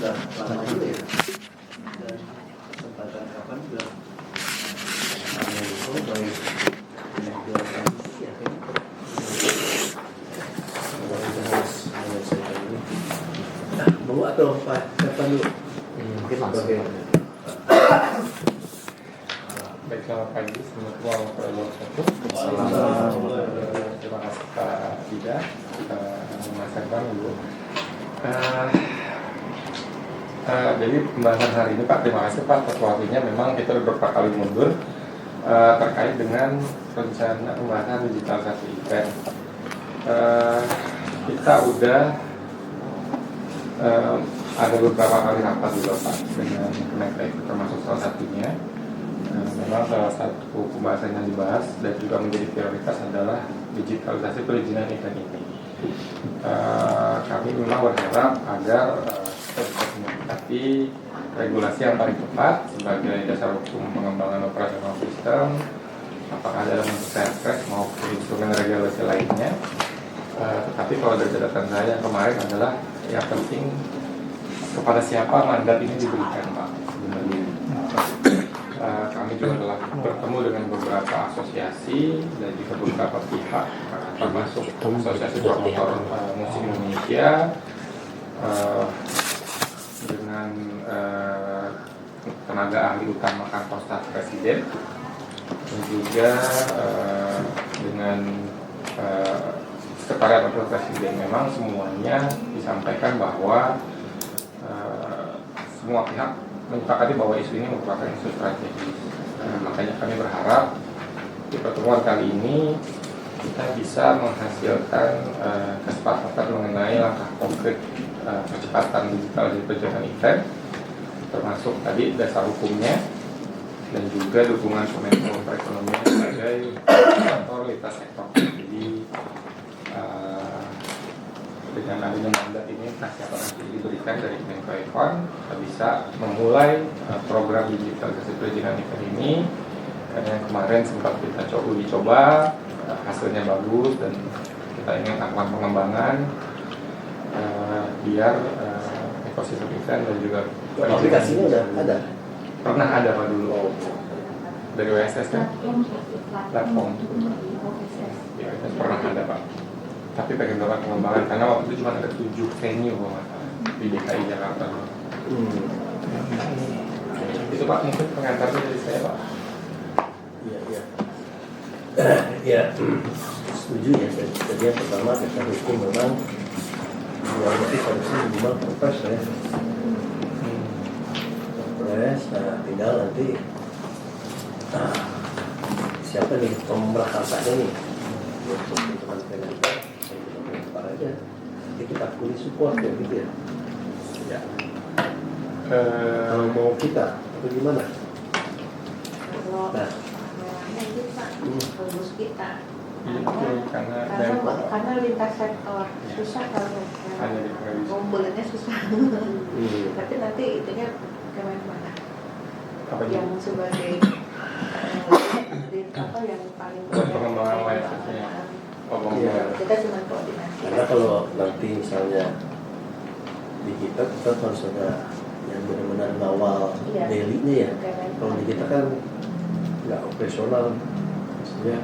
sudah lama juga ya. Dan kesempatan kapan juga itu baik menegur transisi ya kayaknya. Kita harus menyelesaikan ini. Mau atau Pak kapan dulu? Mungkin langsung. Baik, selamat pagi. Assalamualaikum warahmatullahi wabarakatuh. Terima kasih Pak Dida, Mas Erwan dulu. Jadi pembahasan hari ini Pak, terima kasih Pak atas waktunya. Memang kita beberapa kali mundur terkait dengan rencana pembahasan digitalisasi event. Kita udah ada beberapa kali rapat juga Pak dengan Kementerian, termasuk salah satunya. Memang salah satu pembahasan yang dibahas dan juga menjadi prioritas adalah digitalisasi perizinan event ini. Kami memang berharap agar kita bisa menyikapi regulasi yang paling tepat sebagai dasar hukum pengembangan operasional sistem, apakah dalam bentuk Perpres maupun instrumen regulasi lainnya. Tetapi kalau dari catatan saya kemarin adalah yang penting kepada siapa mandat ini diberikan Pak sebenarnya. Kami juga telah bertemu dengan beberapa asosiasi dan juga beberapa pihak, termasuk Asosiasi Promotor Musik Indonesia, dengan tenaga ahli utama kantor staf presiden, dan juga dengan Sekretariat Wakil Presiden. Memang semuanya disampaikan bahwa semua pihak menyepakati bahwa isu ini merupakan isu strategis. Makanya kami berharap di pertemuan kali ini kita bisa menghasilkan kesepakatan mengenai langkah konkret percepatan digitalisasi perizinan event, termasuk tadi dasar hukumnya dan juga dukungan Kemenko Perekonomian sebagai otoritas sektor. Jadi dengan adanya mandat ini, nasihat nanti diberikan dari Kemenko Ekon, kita bisa memulai program digitalisasi perizinan event ini. Karena yang kemarin sempat kita coba, hasilnya bagus dan kita ingin lakukan pengembangan biar ekosistem event dan juga aplikasinya udah ada. Pernah ada Pak dulu dari WSS kan? Platform. Ya, WSS pernah ada Pak. Tapi pengen melakukan pengembangan karena waktu itu cuma ada 7 venue di DKI Jakarta. Itu Pak mungkin pengantarnya dari saya Pak. Iya. Ya, setuju ya. Jadi yang pertama kita hukum memang yang lebih harusnya minimal Perpres ya. Perpres, nah tinggal nanti siapa nih pemberakasannya nih untuk teman-teman aja. Jadi kita pilih support ya gitu ya. Ya. Kalau mau kita atau gimana? Nah, bagus kita. Karena lintas sektor susah kalau ngumpulnya susah. Tapi nanti itunya kemana-mana. Yang sebagai yang paling pengembangan WSS-nya. Kita cuma koordinasi. Karena kalau nanti misalnya di kita harus ada yang benar-benar ngawal daily-nya ya. Kalau di kita kan nggak operasional, maksudnya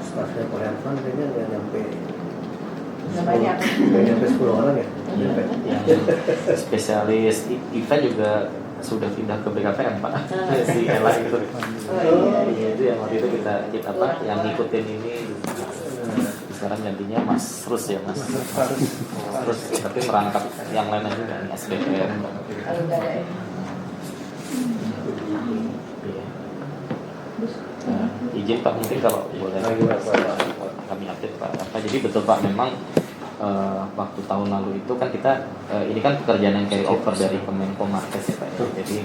staffnya Pak Herman kayaknya nggak nyampe. Banyak. Nggak nyampe 10 orang ya. Yang spesialis event juga sudah pindah ke BKPM Pak. Si Ella itu. Iya itu yang waktu itu kita Pak yang ngikutin ini. Sekarang gantinya Mas Rus ya Mas. Terus tapi merangkap yang lainnya juga nih SDM. Izin Pak mungkin kalau boleh kami update Pak. Jadi betul Pak memang waktu tahun lalu itu kan kita ini kan pekerjaan yang carry over dari Kemenko Markes ya Pak. Jadi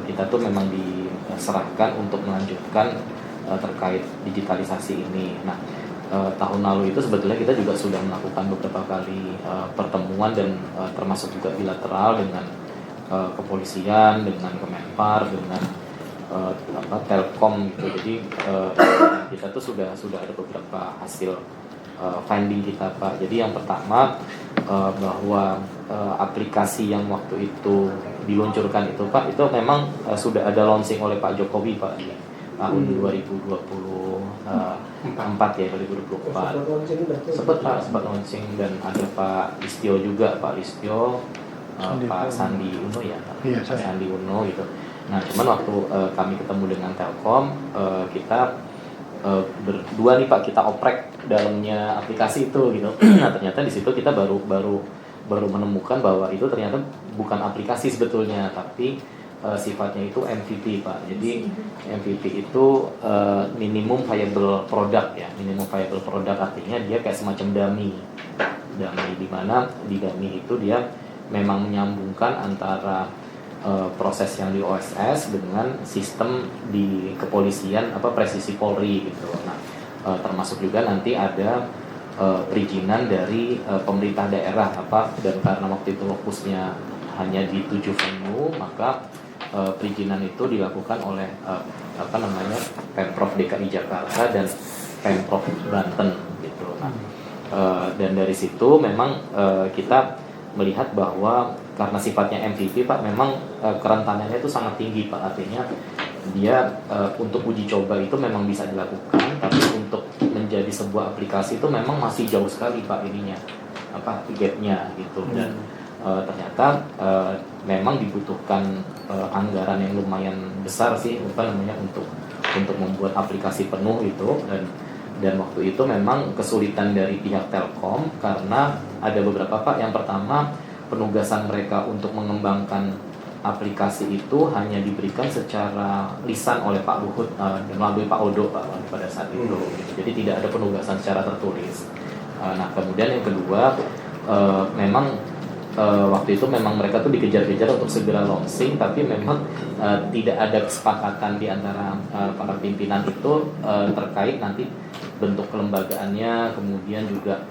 kita tuh memang diserahkan untuk melanjutkan terkait digitalisasi ini. Nah tahun lalu itu sebetulnya kita juga sudah melakukan beberapa kali pertemuan dan termasuk juga bilateral dengan kepolisian, dengan Kemenpar, dengan Telkom gitu. Jadi kita tuh sudah ada beberapa hasil finding kita Pak. Jadi yang pertama bahwa aplikasi yang waktu itu diluncurkan itu Pak, itu memang sudah ada launching oleh Pak Jokowi Pak di tahun 2024 ya, 2024 sempat launching, dan ada Pak Listio juga, Pak Listio, Pak Sandi Uno ya, Pak Sandi Uno gitu. Nah cuman waktu kami ketemu dengan Telkom, kita berdua nih Pak, kita oprek dalamnya aplikasi itu gitu. Nah ternyata di situ kita baru menemukan bahwa itu ternyata bukan aplikasi sebetulnya, tapi sifatnya itu MVP Pak. Jadi MVP itu minimum viable product ya. Minimum viable product artinya dia kayak semacam dummy di mana di dummy itu dia memang menyambungkan antara proses yang di OSS dengan sistem di kepolisian presisi Polri gitu. Nah, termasuk juga nanti ada perizinan dari pemerintah daerah dan karena waktu itu fokusnya hanya di 7 venue, maka perizinan itu dilakukan oleh Pemprov DKI Jakarta dan Pemprov Banten gitu. Nah, dan dari situ memang kita melihat bahwa karena sifatnya MVP Pak, memang kerentanannya itu sangat tinggi Pak. Artinya dia untuk uji coba itu memang bisa dilakukan, tapi untuk menjadi sebuah aplikasi itu memang masih jauh sekali Pak ininya, gapnya gitu. Dan ternyata memang dibutuhkan anggaran yang lumayan besar sih untuk membuat aplikasi penuh itu. Dan waktu itu memang kesulitan dari pihak Telkom karena ada beberapa Pak. Yang pertama, penugasan mereka untuk mengembangkan aplikasi itu hanya diberikan secara lisan oleh Pak Luhut dan melalui Pak Odo Pak pada saat itu. Jadi tidak ada penugasan secara tertulis. Nah kemudian yang kedua, memang waktu itu memang mereka tuh dikejar-kejar untuk segera launching, tapi memang tidak ada kesepakatan di antara para pimpinan itu terkait nanti bentuk kelembagaannya, kemudian juga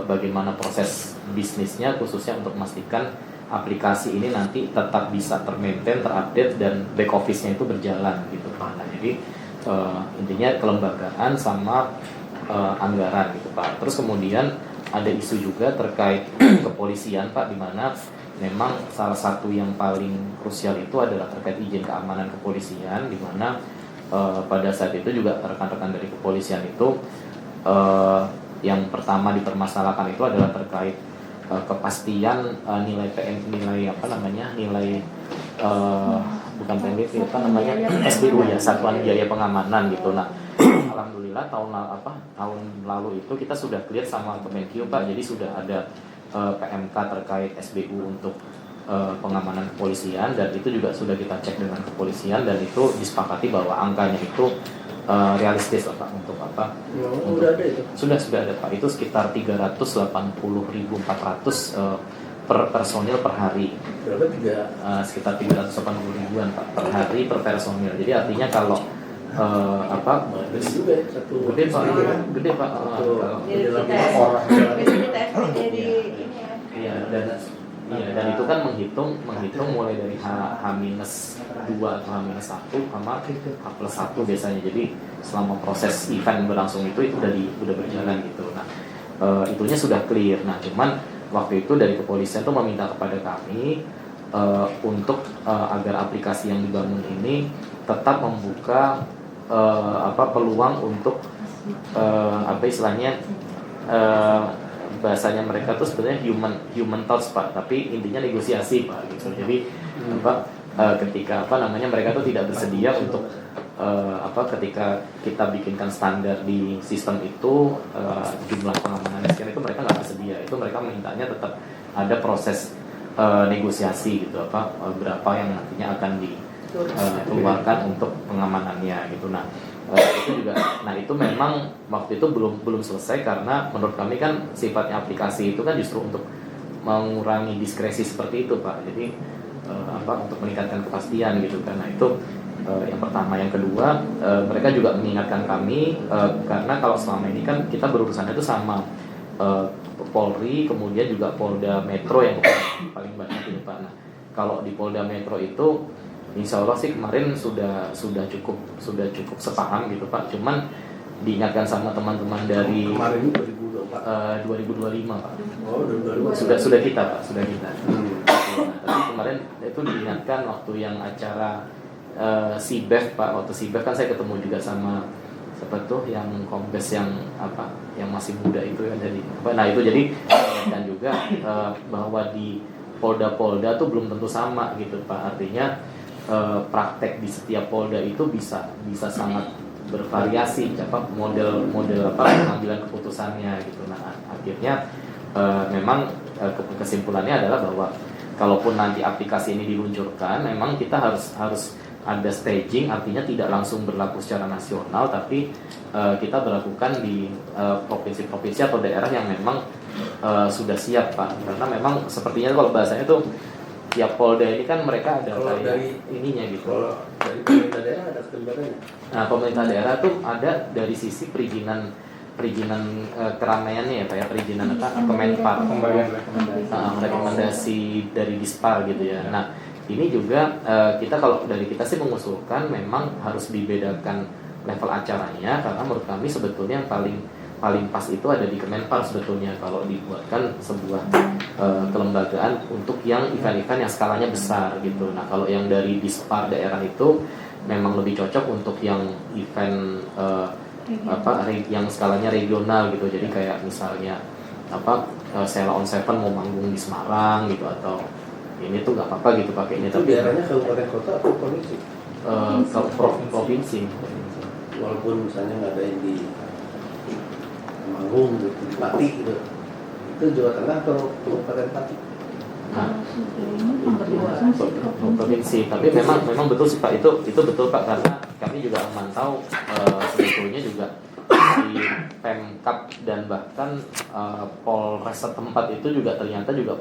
bagaimana proses bisnisnya, khususnya untuk memastikan aplikasi ini nanti tetap bisa termaintain, terupdate, dan back office-nya itu berjalan gitu Pak. Nah, jadi intinya kelembagaan sama anggaran gitu Pak. Terus kemudian ada isu juga terkait kepolisian Pak, di mana memang salah satu yang paling krusial itu adalah terkait izin keamanan kepolisian, di mana pada saat itu juga rekan-rekan dari kepolisian itu yang pertama dipermasalahkan itu adalah terkait kepastian nilai bukan PNBP SBU ya, Satuan Biaya Pengamanan gitu. Nah, alhamdulillah tahun lalu itu kita sudah clear sama Kemenkyu Pak, jadi sudah ada PMK terkait SBU untuk pengamanan kepolisian, dan itu juga sudah kita cek dengan kepolisian, dan itu disepakati bahwa angkanya itu realistis Pak untuk Sudah ada itu? Sudah ada Pak, itu sekitar 380.400 per personil per hari. Berapa? Sekitar 380 ribuan Pak per hari per personil. Jadi artinya kalau gede juga ya, gede Pak. Dan itu kan menghitung mulai dari H-2 atau H-1 sama H+1 biasanya. Jadi selama proses event berlangsung itu udah berjalan gitu. Nah, itunya sudah clear. Nah, cuman waktu itu dari kepolisian tuh meminta kepada kami untuk agar aplikasi yang dibangun ini tetap membuka peluang untuk bahasanya mereka tuh sebenarnya human touch Pak, tapi intinya negosiasi Pak gitu. Jadi ketika mereka tuh tidak bersedia untuk ketika kita bikinkan standar di sistem itu jumlah pengamanan sekian itu mereka nggak bersedia. Itu mereka mintanya tetap ada proses negosiasi gitu, berapa yang nantinya akan dikeluarkan untuk pengamanannya gitu. Nah, itu memang waktu itu belum selesai, karena menurut kami kan sifatnya aplikasi itu kan justru untuk mengurangi diskresi seperti itu Pak. Jadi untuk meningkatkan kepastian gitu. Karena itu yang pertama. Yang kedua, mereka juga mengingatkan kami karena kalau selama ini kan kita berurusan itu sama Polri, kemudian juga Polda Metro yang paling banyak ini Pak. Nah, kalau di Polda Metro itu insya Allah sih kemarin sudah cukup sepaham gitu Pak. Cuman diingatkan sama teman-teman dari kemarin itu 2024. 2025 Pak. Oh, 2025. Sudah kita Pak, sudah kita. Nah, tapi kemarin itu diingatkan waktu yang acara SIBEF Pak, waktu SIBEF kan saya ketemu juga sama siapa tuh yang kombes yang apa yang masih muda itu ya, jadi nah itu jadi dan juga bahwa di polda-polda tuh belum tentu sama gitu Pak, artinya praktek di setiap polda itu bisa sangat bervariasi apa model apa pengambilan keputusannya gitu. Nah akhirnya memang kesimpulannya adalah bahwa kalaupun nanti aplikasi ini diluncurkan, memang kita harus ada staging, artinya tidak langsung berlaku secara nasional, tapi kita berlakukan di provinsi-provinsi atau daerah yang memang sudah siap Pak. Karena memang sepertinya kalau bahasanya tuh tiap polda ini kan mereka ada kalau kayak dari ininya gitu. Kalau dari pemerintah daerah ada kelembagaan. Nah pemerintah daerah tuh ada dari sisi perizinan keramaiannya ya Pak ya, perizinan apa Kemenpar, Pemberian rekomendasi. rekomendasi dari Dispar gitu ya. Nah ini juga kita kalau dari kita sih mengusulkan memang harus dibedakan level acaranya, karena menurut kami sebetulnya yang paling pas itu ada di Kemenpar sebetulnya kalau dibuatkan sebuah kelembagaan untuk yang event-event yang skalanya besar gitu. Nah kalau yang dari Dispar daerah itu memang lebih cocok untuk yang event yang skalanya regional gitu. Jadi kayak misalnya Sheila on Seven mau manggung di Semarang gitu, atau ini tuh nggak apa-apa gitu pakai ini, Itu tapi daerahnya kabupaten kota atau provinsi? provinsi. Walaupun misalnya nggak ada yang di Temanggung gitu, di Pati gitu, itu Jawa Tengah atau kabupaten Pati? Nah, provinsi, tapi memang betul sih Pak, itu betul Pak, karena kami juga memantau sebetulnya juga di Pemkab dan bahkan Polres setempat itu juga ternyata juga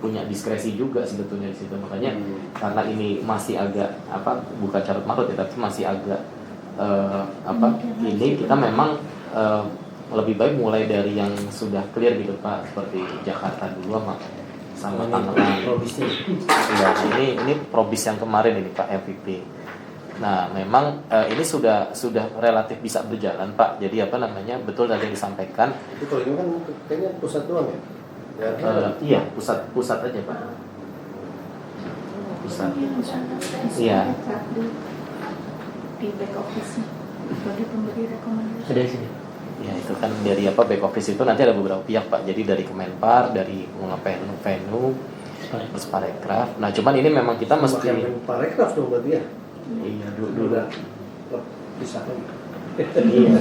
punya diskresi juga sebetulnya di situ. Makanya karena ini masih agak bukan carut marut ya, tapi masih agak ini kita memang lebih baik mulai dari yang sudah clear gitu Pak, seperti Jakarta dulu sama Tangerang. Probisnya. Ya, ini probis yang kemarin ini Pak, MVP. Nah memang ini sudah relatif bisa berjalan Pak. Jadi betul tadi yang disampaikan. Itu kalau ini kan kayaknya pusat doang ya? Iya pusat aja Pak. Pusat. Iya. Di back office sebagai pemberi rekomendasi. Ada di sini. Ya itu kan dari back office itu nanti ada beberapa pihak Pak. Jadi dari Kemenpar, dari Venu, terus Parekraf. Nah cuman ini memang kita mesti. Parekraf dong berarti ya? Iya dulu. Bisa kan? Iya.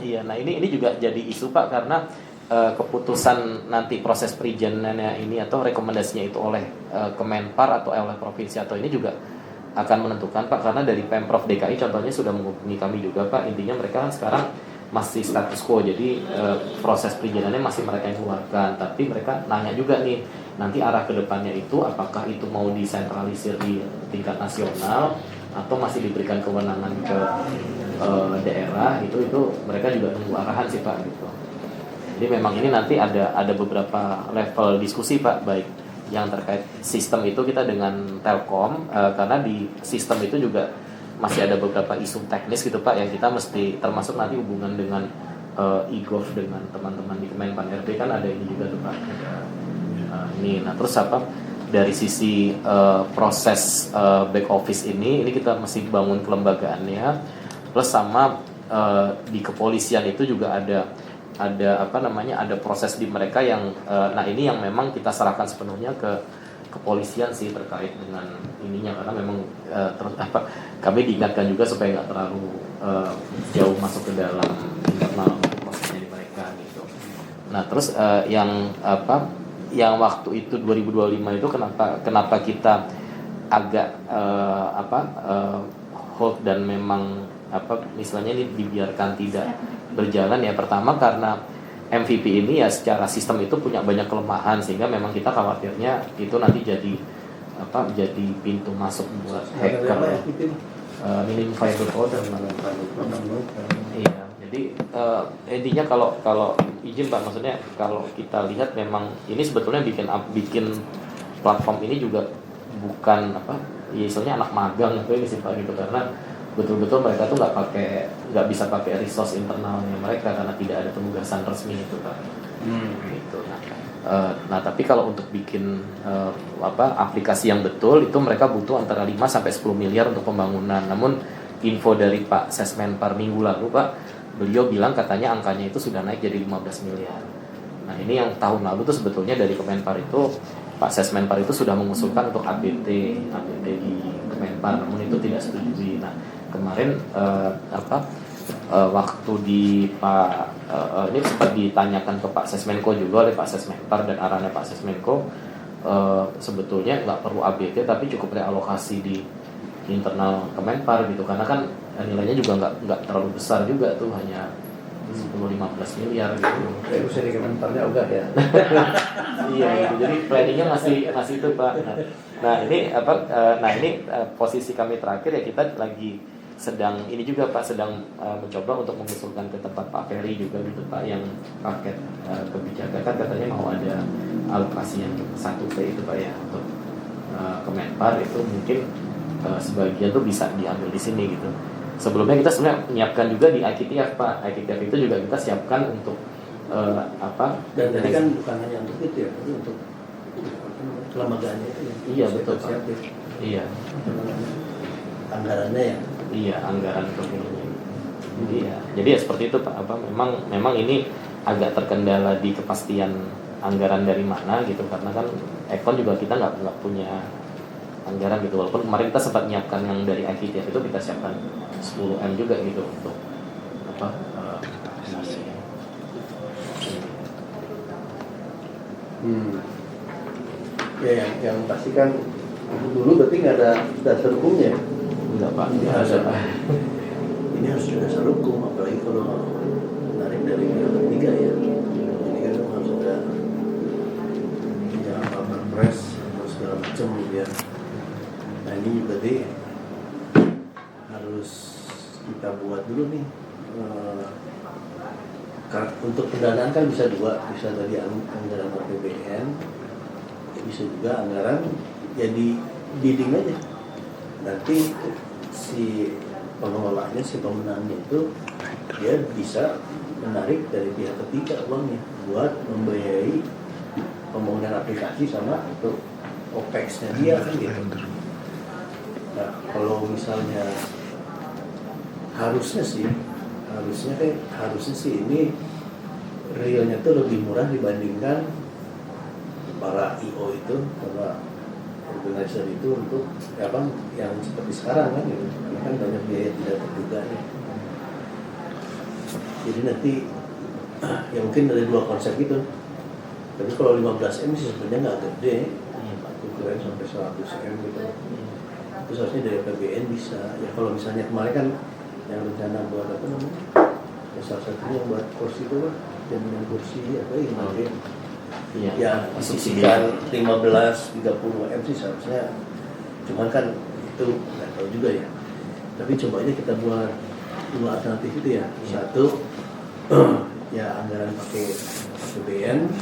Iya. Nah ini juga jadi isu Pak, karena keputusan nanti proses perizinannya ini atau rekomendasinya itu oleh Kemenpar atau oleh provinsi atau ini juga akan menentukan Pak, karena dari Pemprov DKI contohnya sudah menghubungi kami juga Pak. Intinya mereka kan sekarang masih status quo, jadi proses perizinannya masih mereka yang keluarkan, tapi mereka nanya juga nih nanti arah kedepannya itu apakah itu mau disentralisir di tingkat nasional atau masih diberikan kewenangan ke daerah, itu mereka juga tunggu arahan sih Pak gitu. Jadi memang ini nanti ada beberapa level diskusi Pak, baik yang terkait sistem itu kita dengan Telkom, karena di sistem itu juga masih ada beberapa isu teknis gitu Pak, yang kita mesti termasuk nanti hubungan dengan e-gov dengan teman-teman di Kemenpan RB kan ada ini juga tuh Pak. Nah terus dari sisi proses back office ini kita mesti bangun kelembagaannya, plus sama di kepolisian itu juga ada proses di mereka yang ini yang memang kita serahkan sepenuhnya ke kepolisian sih terkait dengan ininya, karena memang kami diingatkan juga supaya nggak terlalu jauh masuk ke dalam internal prosesnya di mereka gitu. Nah terus yang waktu itu 2025 itu kenapa kita agak hold dan memang misalnya ini dibiarkan tidak berjalan ya, pertama karena MVP ini ya secara sistem itu punya banyak kelemahan, sehingga memang kita khawatirnya itu nanti jadi pintu masuk buat hacker. Minimum viable code. Iya, jadi intinya kalau izin Pak, maksudnya kalau kita lihat memang ini sebetulnya bikin platform ini juga bukan istilahnya anak magang gitu ya sih Pak gitu, karena betul-betul mereka tuh nggak bisa pakai resource internalnya mereka karena tidak ada penugasan resmi itu Pak. Gitu. Nah tapi kalau untuk bikin aplikasi yang betul itu mereka butuh antara 5 sampai 10 miliar untuk pembangunan. Namun info dari Pak Sesmenpar minggu lalu Pak, beliau bilang katanya angkanya itu sudah naik jadi 15 miliar. Nah ini yang tahun lalu tuh sebetulnya dari Kemenpar itu Pak Sesmenpar itu sudah mengusulkan untuk ABT di Kemenpar, namun itu tidak setuju. Nah kemarin waktu di Pak ini sempat ditanyakan ke Pak Sesmenko juga oleh Pak Sesmenpar dan arahannya Pak Sesmenko, sebetulnya nggak perlu ABT tapi cukup realokasi di internal Kemenpar gitu, karena kan nilainya juga nggak terlalu besar juga tuh, hanya 10-15 miliar gitu. Ya bisa di Kemenparnya enggak ya. Iya gitu. Jadi planningnya masih itu Pak. Nah ini posisi kami terakhir ya, kita lagi sedang ini juga Pak, sedang mencoba untuk mengusulkan ke tempat Pak Ferry juga gitu Pak, yang paket kebijakan kan katanya mau ada alokasi yang 1T itu Pak ya untuk Kemenpar, itu mungkin sebagian tuh bisa diambil di sini gitu. Sebelumnya kita sebenarnya menyiapkan juga di IKTF Pak. IKTF itu juga kita siapkan untuk Dan tadi kan bukan hanya untuk itu ya, tapi untuk kelembagaannya itu ya. Iya betul Pak. Iya. Anggarannya ya. Iya, anggaran pemilunya. Jadi ya seperti itu Pak. Memang ini agak terkendala di kepastian anggaran dari mana gitu, karena kan Ekon juga kita nggak punya anggaran gitu. Walaupun kemarin kita sempat menyiapkan yang dari IKTF itu, kita siapkan 10M juga gitu untuk Ya yang pasti kan dulu berarti nggak ada dasar hukumnya. Enggak Pak. Ini harus ada dasar hukum, apalagi kalau menarik dari pihak ketiga ya. Jadi kan harus ada perpres atau segala macam gitu ya. Nah ini berarti harus kita buat dulu nih. Untuk pendanaan kan bisa dua, bisa dari anggaran APBN, bisa juga anggaran jadi bidding aja. Nanti si pengelolanya, si pemenangnya itu dia bisa menarik dari pihak ketiga uangnya buat membiayai pembangunan aplikasi sama untuk OPEX-nya dia kan gitu. Nah kalau misalnya harusnya sih ini realnya tuh lebih murah dibandingkan para IO itu, para organizer itu untuk yang seperti sekarang kan gitu. Karena kan banyak biaya tidak terduga ya. Jadi nanti ya mungkin ada dua konsep gitu. Tapi kalau 15M sih sebenarnya nggak gede, ukuran sampai 100M gitu. Itu seharusnya dari APBN bisa. Ya kalau misalnya kemarin kan yang rencana buat apa namanya? Ya, salah satunya buat kursi itu kan, jaminan kursi apa yang Iya. Ya sekitar 15-30M sih seharusnya. Cuman kan itu nggak tahu juga ya. Tapi coba aja kita buat dua alternatif itu ya. Satu ya anggaran pakai APBN,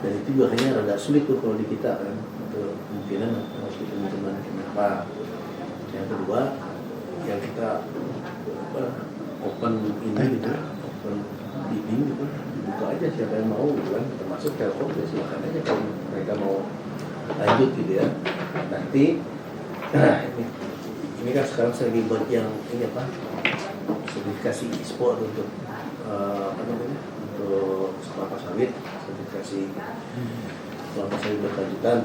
dan itu juga kayaknya rada sulit tuh kalau di kita kan, untuk kemungkinan harus teman-teman kenapa. Yang kedua yang kita open ini gitu, open bidding gitu, dibuka aja siapa yang mau gitu kan, termasuk Telkom ya silakan aja kalau mereka mau lanjut gitu ya. Nanti ini kan sekarang saya lagi buat yang ini apa, sertifikasi ekspor untuk untuk kelapa sawit, sertifikasi kelapa sawit berkelanjutan.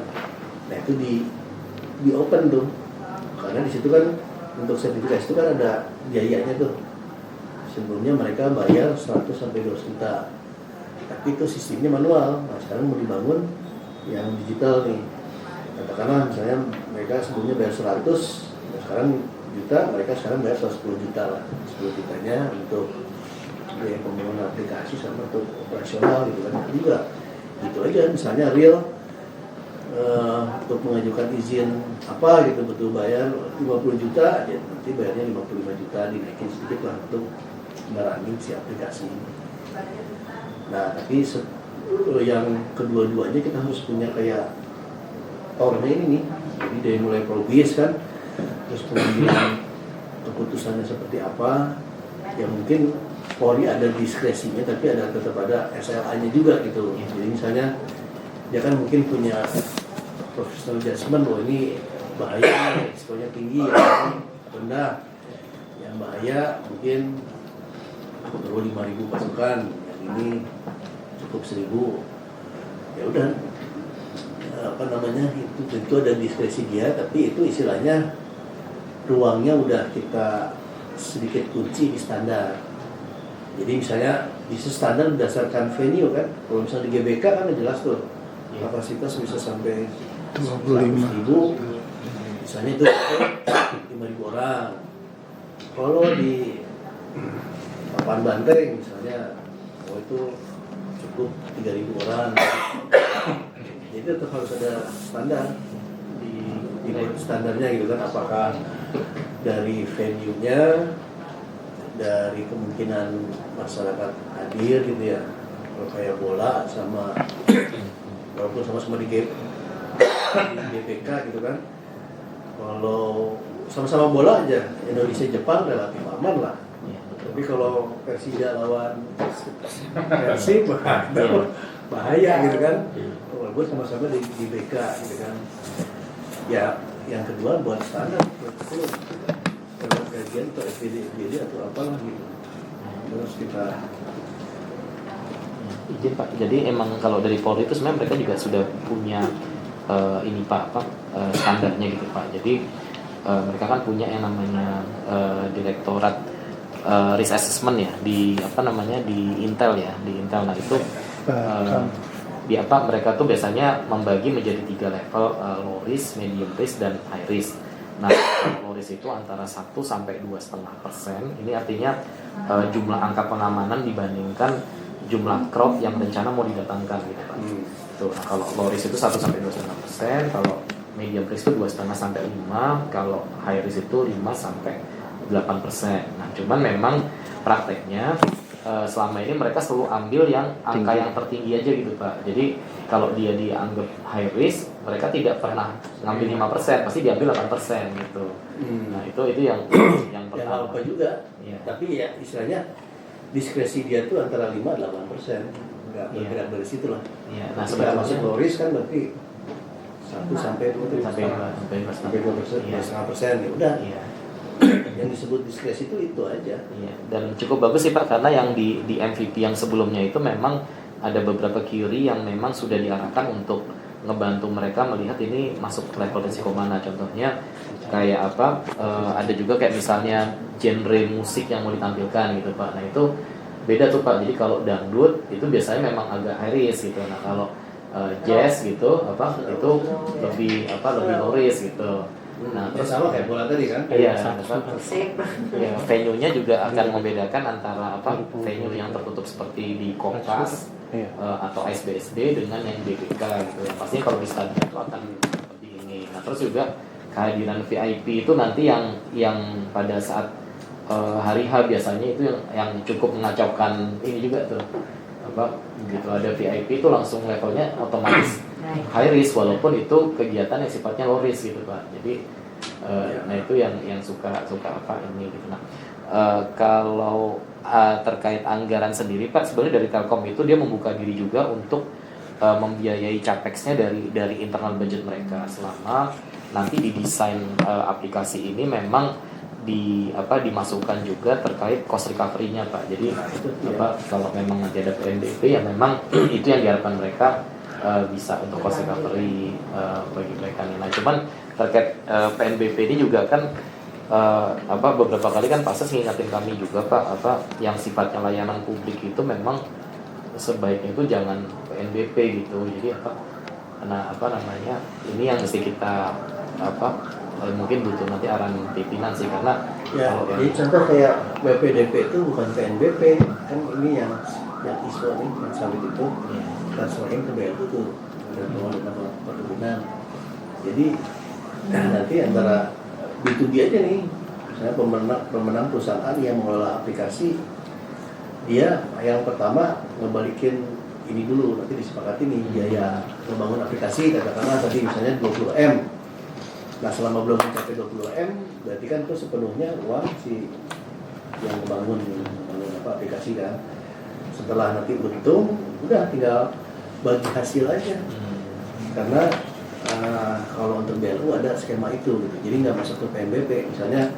Nah itu di open tuh, karena di situ kan untuk sertifikasi itu kan ada biayanya tuh. Sebelumnya mereka bayar 100 sampai 200 juta, tapi itu sistemnya manual. Nah sekarang mau dibangun yang digital nih. Katakanlah misalnya mereka sebelumnya bayar 100, nah sekarang juta, mereka sekarang bayar 110 juta lah. 10 jutanya untuk biaya pembangunan aplikasi sama untuk operasional gitu kan. Juga gitu aja, misalnya real untuk mengajukan izin apa gitu betul bayar 50 juta aja, nanti bayarnya 55 juta, dinaikin sedikit lah untuk merangin si aplikasi ini. Nah tapi yang kedua-duanya kita harus punya kayak tornya ini nih. Jadi dari mulai probis kan, terus kemudian keputusannya seperti apa, ya mungkin Polri ada diskresinya, tapi tetap ada SLA-nya juga gitu. Jadi misalnya dia kan mungkin punya professional judgment bahwa ini bahaya, risikonya tinggi, ya, rendah. Yang bahaya mungkin perlu 5.000 pasukan, yang ini cukup 1.000. Ya udah, itu ada diskresi dia, tapi itu istilahnya ruangnya udah kita sedikit kunci di standar. Jadi misalnya bisa standar berdasarkan venue kan, kalau misalnya di GBK kan jelas tuh kapasitas bisa sampai 25.000, misalnya itu 5.000 orang. Kalau di Papan Banteng misalnya, itu cukup 3.000 orang. Jadi tetap harus ada standar di standarnya gitu kan, apakah dari venue-nya, dari kemungkinan masyarakat hadir gitu ya. Kalau kayak bola sama walaupun sama-sama di GBK gitu kan, kalau sama-sama bola aja Indonesia Jepang relatif aman lah. Tapi kalau Persija lawan Persib bahaya gitu kan. Walaupun sama-sama di BK gitu kan. Ya yang kedua buat standar itu kalau kajian atau FPD atau apalah gitu. Terus kita izin Pak. Jadi emang kalau dari Polri itu sebenarnya mereka juga sudah punya ini Pak standarnya gitu Pak. Jadi mereka kan punya yang namanya Direktorat Risk Assessment ya di di Intel ya, di Intel. Nah itu mereka tuh biasanya membagi menjadi 3 level, low risk, medium risk, dan high risk. Nah low risk itu antara 1 sampai 2,5%. Ini artinya jumlah angka pengamanan dibandingkan jumlah crowd yang rencana mau didatangkan gitu Pak. Tuh, nah, kalau low risk itu 1 sampai 2,5%, kalau medium risk itu 2,5 sampai 5, kalau high risk itu 5 sampai 8%. Nah, cuman memang prakteknya selama ini mereka selalu ambil yang angka yang tertinggi aja gitu Pak. Jadi kalau dia dianggap high risk, mereka tidak pernah ngambil 5%, pasti diambil 8% gitu. Nah, itu yang pertama. apa juga. Ya. Tapi ya istilahnya diskresi dia tuh antara 5-8%. Enggak bergerak dari situ lah. Iya. Nah, setelah masuk low risk kan berarti 1 sampai 2%, Iya. 2,5%, ya udah. Iya. Yang disebut diskresi itu aja. Iya. Dan cukup bagus sih Pak, karena yang di MVP yang sebelumnya itu memang ada beberapa QRI yang memang sudah diarahkan untuk ngebantu mereka melihat ini masuk level risiko mana. Contohnya kayak ada juga kayak misalnya genre musik yang mau ditampilkan gitu Pak. Nah itu beda tuh Pak. Jadi kalau dangdut itu biasanya memang agak high risk gitu. Nah kalau jazz gitu itu lebih low risk gitu. Nah terus sama kayak bola tadi kan? Iya, ya, venue-nya juga akan membedakan antara venue yang tertutup seperti di Kompas atau SBSD dengan yang GBK gitu. Yang pastinya kalau di stadion itu akan lebih ini. Nah terus juga kehadiran VIP itu nanti yang pada saat hari H biasanya itu yang cukup mengacaukan ini juga tuh. Begitu ada VIP itu langsung levelnya otomatis high risk, walaupun itu kegiatan yang sifatnya low risk gitu Pak. Jadi nah itu yang suka ini gitu. Nah kalau terkait anggaran sendiri Pak, sebenarnya dari Telkom itu dia membuka diri juga untuk membiayai capex-nya dari internal budget mereka selama nanti didesain aplikasi ini memang dimasukkan juga terkait cost recovery-nya Pak. Jadi kalau memang nanti ada PNBP ya memang itu yang diharapkan mereka bisa untuk cost recovery bagi mereka. Nah, cuman terkait PNBP ini juga kan beberapa kali kan Pak Ses ngingatin kami juga Pak yang sifatnya layanan publik itu memang sebaiknya itu jangan PNBP gitu. Jadi ini yang mesti kita mungkin butuh nanti arahan pimpinan sih, karena jadi contoh kayak WPDP itu bukan PNBP kan, ini yang ISO nih yang sawit itu transferin ke BLU tuh ada pengelolaan perkebunan. Jadi nanti antara B2B aja nih, misalnya pemenang perusahaan yang mengelola aplikasi, dia yang pertama ngebalikin ini dulu, nanti disepakati nih biaya membangun aplikasi katakanlah tadi misalnya 20M. Nah selama belum mencapai 20M, berarti kan itu sepenuhnya uang si yang membangun aplikasi kan. Setelah nanti untung, udah tinggal bagi hasil aja. Karena kalau untuk BLU ada skema itu, gitu. Jadi nggak masuk ke PNBP. Misalnya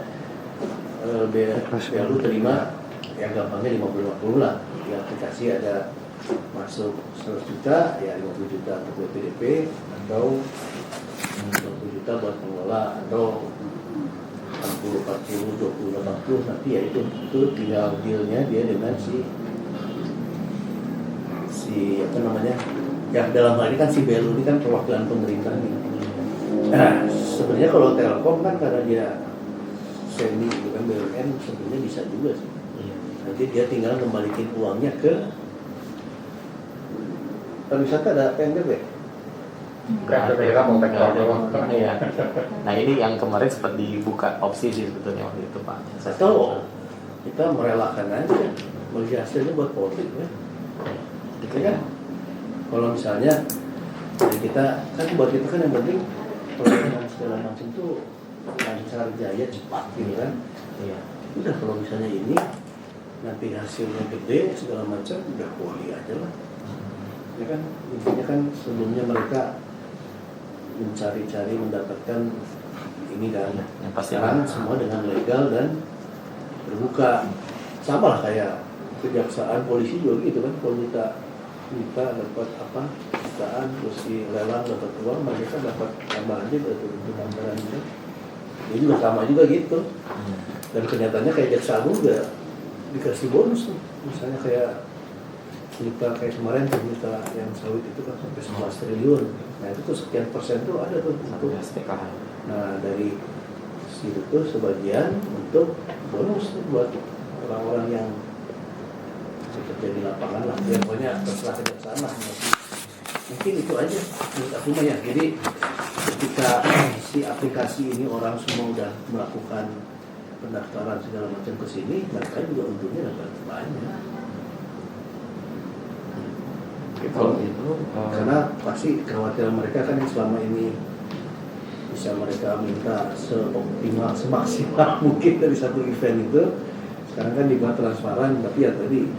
BLU terima yang gampangnya 50-50 lah. Di aplikasi ada masuk 100 juta, ya 50 juta untuk BPDP atau 20 juta buat pengelola atau 60, 40, 20, 80 nanti ya itu tinggal dealnya dia dengan si apa namanya ya dalam hal ini kan si BLU ini kan perwakilan pemerintah nih. Nah, sebenarnya kalau Telkom kan karena dia semi gitu kan BUMN sebenarnya bisa juga sih. Nanti dia tinggal kembaliin uangnya ke pariwisata ada PNBP. Iya. Nah ini yang kemarin sempat dibuka opsi sih sebetulnya waktu itu Pak. Atau kita merelakan aja bagi hasilnya buat publik ya. Gitu kan? Kalau misalnya dari kita kan buat kita kan yang penting pelayanan segala macam itu lancar jaya cepat gitu kan. Iya. Udah kalau misalnya ini nanti hasilnya gede segala macam udah kuali aja lah. Ya kan intinya kan sebelumnya mereka mencari-cari mendapatkan ini kan yang pasti sekarang semua dengan legal dan terbuka sama lah kayak kejaksaan polisi juga gitu kan kalau kita dapat apa jutaan terus di lelang dapat uang mereka dapat tambahan juga tuh untuk anggaran itu ini juga sama juga gitu dan kenyataannya kayak jaksa agung juga dikasih bonus tuh misalnya kayak kita kayak kemarin kita yang sawit itu kan sampai 11 triliun. Nah itu tuh sekian persen tuh ada tuh untuk SPKH. Nah dari situ tuh sebagian untuk bonus tuh buat orang-orang yang bekerja di lapangan lah. Ya pokoknya terserah kejaksaan lah. Mungkin itu aja menurut aku mah ya. Jadi ketika si aplikasi ini orang semua udah melakukan pendaftaran segala macam ke sini, mereka juga untungnya dapat banyak. Kalau itu karena pasti kekhawatiran mereka kan yang selama ini bisa mereka minta seoptimal semaksimal mungkin dari satu event itu sekarang kan dibuat transparan tapi ya tadi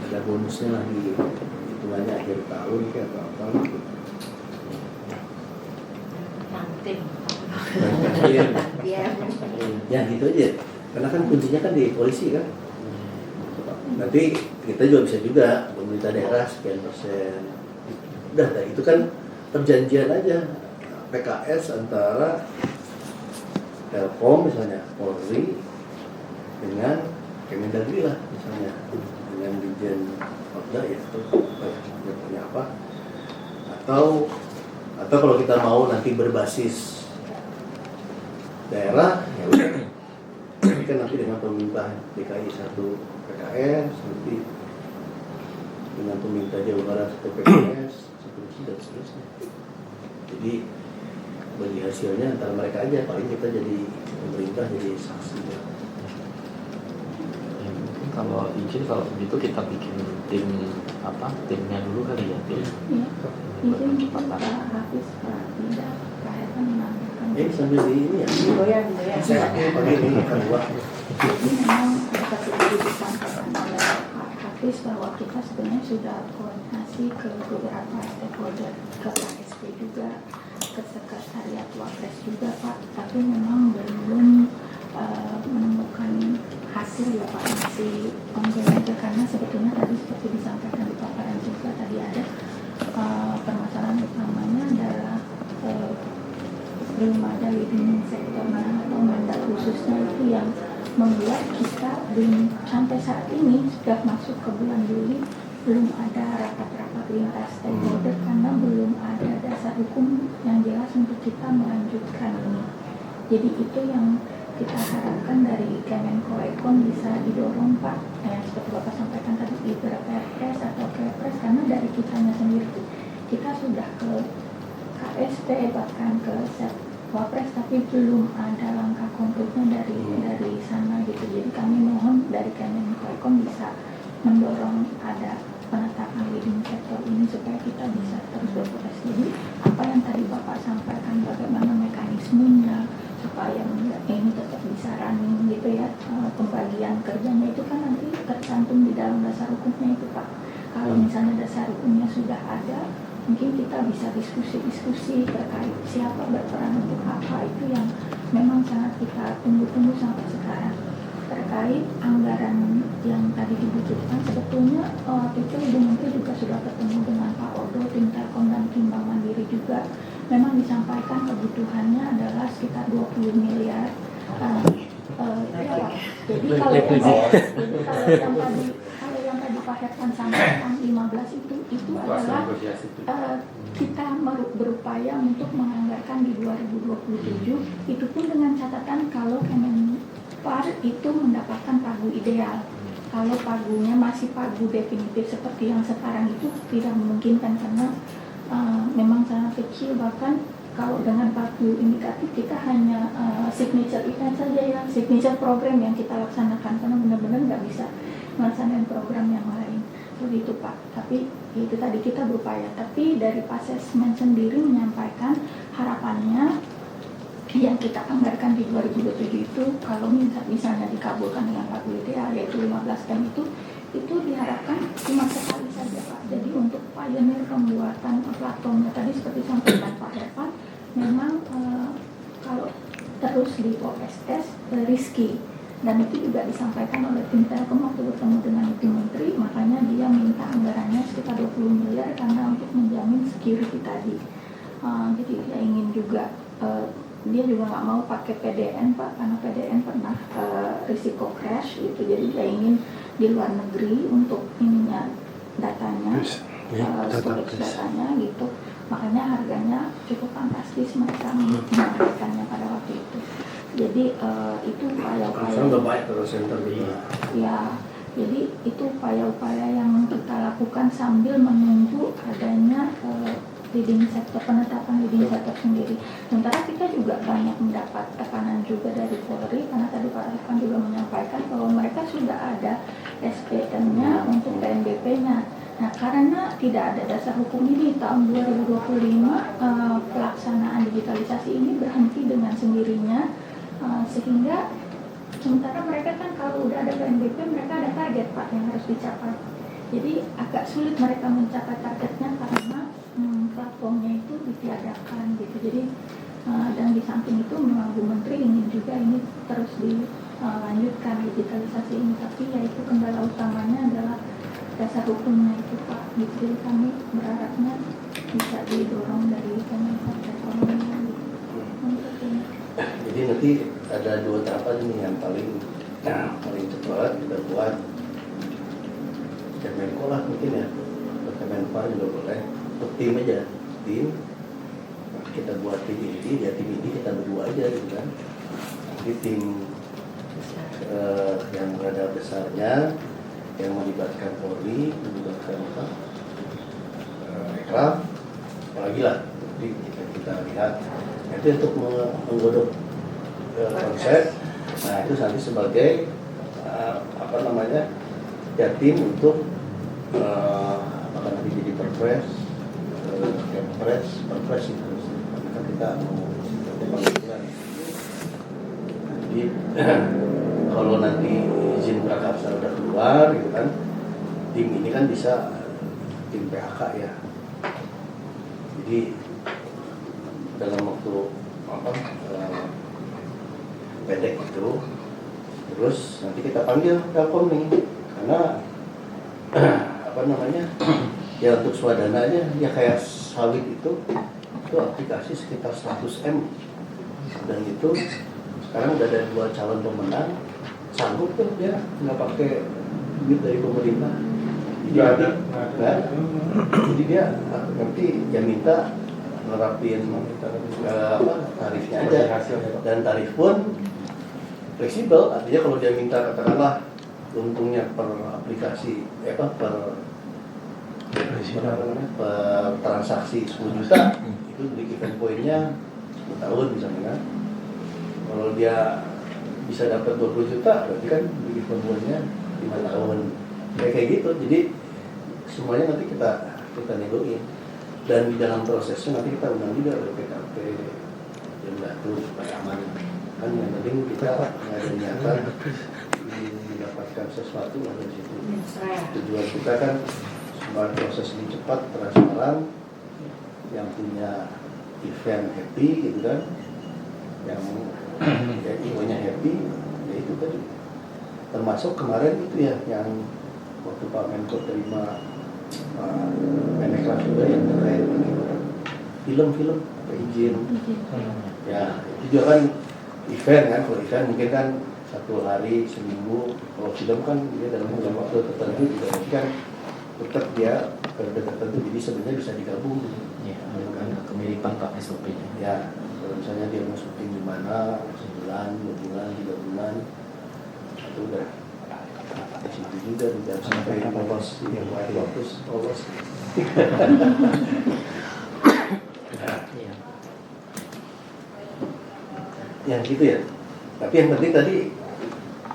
ada bonusnya lah di hitungannya akhir tahun kayak apa gitu. Ya gitu aja karena kan kuncinya kan di polisi kan. Nanti kita juga bisa juga pemerintah daerah sekian persen. Udah, itu kan perjanjian aja PKS antara Telkom misalnya Polri dengan Kemendagri lah misalnya dengan Dirjen Oda ya dia punya apa atau kalau kita mau nanti berbasis daerah ya udah ini kan nanti dengan pemerintah DKI satu PKS nanti dengan pemerintah Jawa Barat satu PKS seterusnya dan seterusnya. Jadi bagi hasilnya antara mereka aja paling kita jadi pemerintah jadi saksi ya. Mungkin kalau izin kalau begitu kita bikin timnya dulu kali ya tim. Izin Pak Hafiz Pak tidak Pak Hetan menambahkan. Sambil di ini ya. Saya pakai ini akan buat. Jadi memang seperti itu disampaikan oleh Pak Hafiz bahwa kita sebenarnya sudah koordinasi ke beberapa stakeholder, ke KSP juga, ke sekretariat Wapres juga Pak, tapi memang belum menemukan hasil ya Pak, masih ongoing aja karena sebetulnya tadi seperti disampaikan di paparan juga tadi ada permasalahan utamanya adalah belum ada leading sektor mana atau mandat khususnya itu yang membuat kita belum sampai saat ini sudah masuk ke bulan Juli belum ada rapat-rapat lintas stakeholder karena belum ada dasar hukum yang jelas untuk kita melanjutkan ini. Jadi itu yang kita harapkan dari Kemenkoekom bisa didorong Pak, yang seperti Bapak sampaikan tadi di Perpres atau Kepres karena dari kitanya sendiri kita sudah ke KSP bahkan ke Wapres tapi belum ada langkah konkretnya dari sana gitu. Jadi kami mohon dari Kemenkoekom bisa mendorong ada penetapan leading sektor ini supaya kita bisa terus berproses. Jadi apa yang tadi Bapak sampaikan bagaimana mekanisme mekanismenya supaya ini tetap bisa running gitu ya. Pembagian kerjanya itu kan nanti tercantum di dalam dasar hukumnya itu Pak. Kalau misalnya dasar hukumnya sudah ada, mungkin kita bisa diskusi-diskusi terkait siapa berperan untuk apa, itu yang memang sangat kita tunggu-tunggu sampai sekarang. Terkait anggaran yang tadi dibutuhkan, sebetulnya waktu itu Ibu Menteri juga sudah ketemu dengan Pak Odo, tim Telkom dan tim Bank Mandiri juga. Memang disampaikan kebutuhannya adalah sekitar 20 miliar. Jadi kalau yang tadi Pak Herman sampaikan 15 itu adalah kita berupaya untuk menganggarkan di 2027, itu pun dengan catatan kalau Kemenpar itu mendapatkan pagu ideal. Kalau pagunya masih pagu definitif seperti yang sekarang itu tidak memungkinkan karena memang sangat kecil, bahkan kalau dengan pagu indikatif kita hanya signature event saja ya, signature program yang kita laksanakan karena benar-benar nggak bisa melaksanakan program yang lain. Begitu Pak. Tapi itu tadi kita berupaya. Tapi dari Pak Sesmen sendiri menyampaikan harapannya yang kita anggarkan di 2027 itu kalau misalnya dikabulkan dengan Pak BDA yaitu 15 M itu diharapkan cuma sekali saja Pak. Jadi untuk pioneer pembuatan platformnya tadi seperti sampaikan Pak Herman, memang kalau terus di OSS risky. Dan itu juga disampaikan oleh tim Telkom waktu bertemu dengan tim Menteri, makanya dia minta anggarannya sekitar 20 miliar karena untuk menjamin security tadi. Jadi dia ingin juga, dia juga nggak mau pakai PDN Pak, karena PDN pernah risiko crash gitu, jadi dia ingin di luar negeri untuk ininya datanya, storage datanya gitu. Makanya harganya cukup fantastis mereka menawarkannya pada waktu itu. Jadi itu upaya-upaya udah baik terus center ya, jadi itu upaya-upaya yang kita lakukan sambil menunggu adanya leading sector, penetapan leading sector sendiri. Sementara kita juga banyak mendapat tekanan juga dari Polri karena tadi Pak Irfan juga menyampaikan bahwa mereka sudah ada SPM-nya untuk PNBP-nya. Nah, karena tidak ada dasar hukum ini, tahun 2025 pelaksanaan digitalisasi ini berhenti dengan sendirinya. Sehingga sementara mereka kan kalau udah ada PNBP mereka ada target Pak yang harus dicapai. Jadi agak sulit mereka mencapai targetnya karena platformnya itu ditiadakan gitu. Jadi dan di samping itu memang Bu Menteri ingin juga ini terus dilanjutkan digitalisasi ini, tapi yaitu kendala utamanya adalah dasar hukumnya itu Pak. Jadi kami berharapnya bisa didorong dari Kementerian Ekonomi untuk ini. Jadi nanti ada 2 tahapan ini yang paling cepat kita buat Kemenko lah mungkin ya, Kemenpar juga boleh, untuk tim aja, tim kita buat tim ini, ya tim ini kita berdua aja gitu kan. Nanti tim yang ada besarnya yang melibatkan Polri, melibatkan Ekraf, apalagi lah nanti kita lihat. Nanti untuk menggodok konsep, nah itu nanti sebagai ya tim untuk nanti jadi perpres itu kan kita mau panggilan. Jadi kalau nanti izin prakarsa udah keluar gitu kan, tim ini kan bisa tim PHK ya. Jadi dalam waktu pendek itu, terus nanti kita panggil Telkom nih, karena ya untuk swadananya ya kayak sawit itu aplikasi sekitar 100 M, dan itu sekarang udah ada 2 calon pemenang, sanggup tuh dia nggak pakai duit dari pemerintah. Jadi dia nanti ya minta nerapin tarifnya aja, dan tarif pun fleksibel. Artinya kalau dia minta katakanlah untungnya per aplikasi per transaksi 10 juta, itu beli event poinnya 10 tahun misalnya kan. Kalau dia bisa dapat 20 juta berarti kan beli event poinnya 5 tahun kayak gitu. Jadi semuanya nanti kita negoin, dan di dalam prosesnya nanti kita undang juga BPKP, yang ngatur supaya aman. Kan yang penting kita nggak ada niatan ingin mendapatkan sesuatu dari situ. Tujuan kita kan supaya proses ini cepat, transparan, yang punya event happy gitu kan, yang IO-nya happy, ya itu tadi. Termasuk kemarin itu ya yang waktu Pak Menko terima Meneklas juga yang terkait film-film apa izin. Ya itu juga kan event kan, kalau event mungkin kan 1 hari seminggu, kalau film kan dia dalam jangka waktu tertentu juga kan tetap dia periode tertentu, jadi sebenarnya bisa digabung. Ya, kan kemiripan Pak SOP-nya. Ya, kalau misalnya dia mau syuting di mana, sebulan, 2 bulan, 3 bulan, itu udah di situ juga tidak sampai lolos yang white lotus lolos. Iya. Yang gitu ya. Tapi yang penting tadi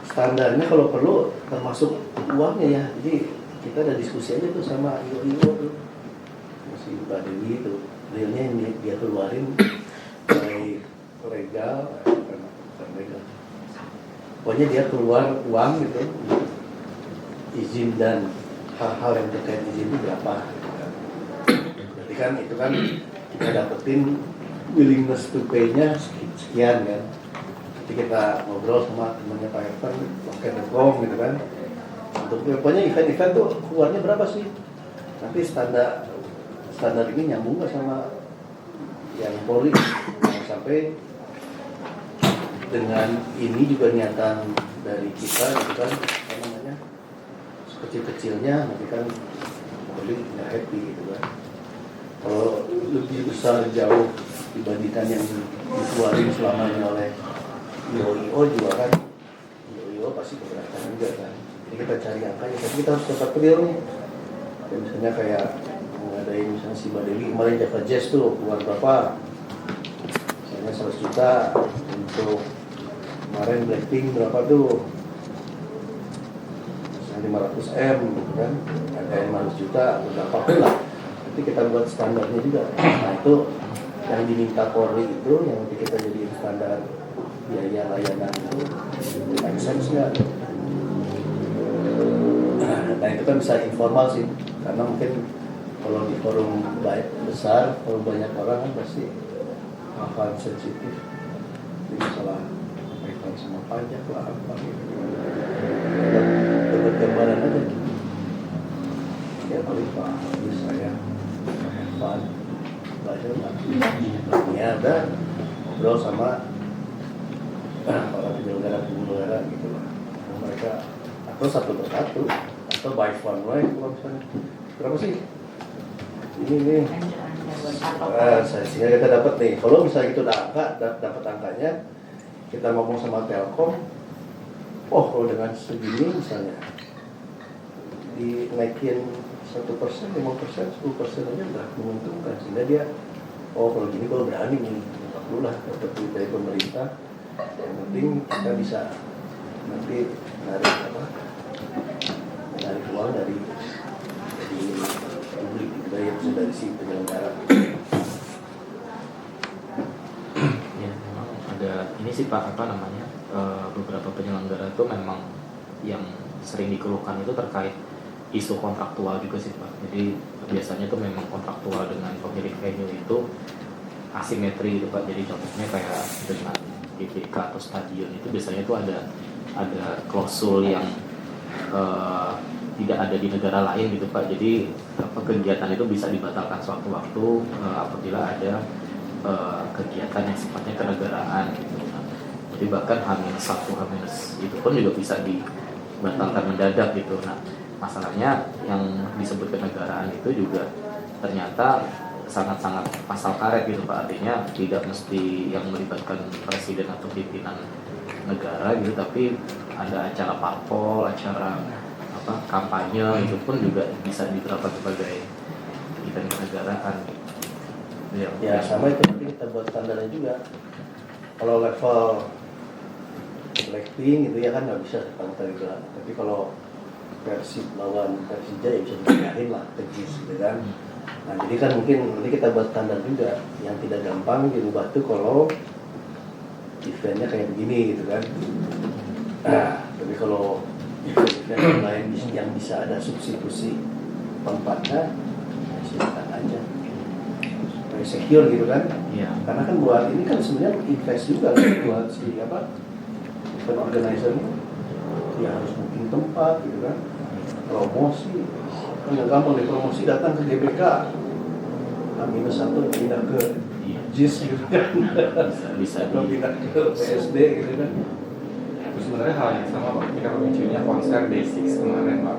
standarnya kalau perlu termasuk uangnya ya. Jadi kita ada diskusi aja tuh sama IO tuh, si Mbak Dewi tuh, realnya yang dia keluarin baik legal, bukan legal. Pokoknya dia keluar uang gitu, izin dan hal-hal yang terkait izin itu berapa. Gitu kan. Berarti kan itu kan kita dapetin willingness to pay-nya sekian kan. Jadi kita ngobrol sama temannya Pak Irfan, Loket.com gitu kan. Untuk pokoknya event-event tuh keluarnya berapa sih? Nanti standar ini nyambung nggak sama yang Polri? Jangan sampai dengan ini juga niatan dari kita gitu kan, apa namanya, kecil-kecilnya nanti kan Polri nggak happy gitu kan. Kalau lebih besar jauh dibandingkan yang dikeluarin selama ini oleh IO juga kan, IO pasti keberatan juga kan. Jadi kita cari angkanya, tapi kita harus tetap clear nih. Ya, misalnya kayak mengadain misalnya si Mbak Dewi kemarin Java Jazz tuh keluar berapa? Misalnya 100 juta untuk kemarin Blackpink berapa tuh? Misalnya 500 M gitu kan, ada yang 500 juta, berapa pun lah. Nanti kita buat standarnya juga. Nah itu yang diminta Polri itu, yang nanti kita jadi standar biaya layanan itu, make sense nggak? Nah itu kan bisa informal sih, karena mungkin kalau di forum baik besar, forum banyak orang kan pasti hal sensitif, jadi masalah kaitan sama pajak lah apa gitu. Dapat gambaran aja. Ya paling Pak, ini saya Pak belajar lah. Ini ada ngobrol sama para penyelenggara gitu lah. Mereka atau satu persatu atau by phone way kalau misalnya berapa sih ini sehingga kita dapat nih, kalau misalnya itu dapat angkanya, kita ngomong sama Telkom, oh kalau dengan segini misalnya dinaikin 1%, 5%, 10% aja udah menguntungkan, sehingga dia oh kalau gini gue berani nih, tak perlu lah dapat duit dari pemerintah, yang penting kita bisa nanti narik uang dari publik gitu ya, dari si penyelenggara. Ya memang ada ini sih Pak, apa namanya, beberapa penyelenggara itu memang yang sering dikeluhkan itu terkait isu kontraktual juga sih Pak. Jadi biasanya tuh memang kontraktual dengan pemilik venue itu asimetri gitu Pak. Jadi contohnya kayak dengan GBK atau stadion itu biasanya tuh ada klausul yang tidak ada di negara lain gitu Pak. Jadi kegiatan itu bisa dibatalkan sewaktu-waktu apabila ada kegiatan yang sifatnya kenegaraan gitu. Jadi bahkan H-1, H- itu pun juga bisa dibatalkan mendadak gitu. Nah, masalahnya yang disebut kenegaraan itu juga ternyata sangat-sangat pasal karet gitu Pak. Artinya tidak mesti yang melibatkan presiden atau pimpinan negara gitu, tapi ada acara parpol, acara kampanye itu pun juga bisa diterapkan sebagai event kenegaraan. Ya sama itu nanti kita buat standarnya juga. Kalau level Blackpink itu ya kan nggak bisa negara. Tapi kalau Persib lawan Persija ya bisa dipindahin lah ke JIS gitu kan. Nah jadi kan mungkin nanti kita buat standar juga yang tidak gampang dirubah tuh kalau eventnya kayak begini gitu kan. Tapi kalau event yang lain yang bisa ada substitusi tempatnya, ya silakan aja. Supaya secure gitu kan. Iya. Karena kan buat ini kan sebenarnya invest juga kan buat si event organizer itu. Ya harus booking tempat gitu kan. Promosi. Kan yang gampang dipromosi datang ke GBK. H-1 pindah ke JIS gitu kan. Bisa Atau pindah ke PSD gitu kan. Itu sebenarnya hal yang sama Pak, kita pemicunya konser Day6 kemarin Pak.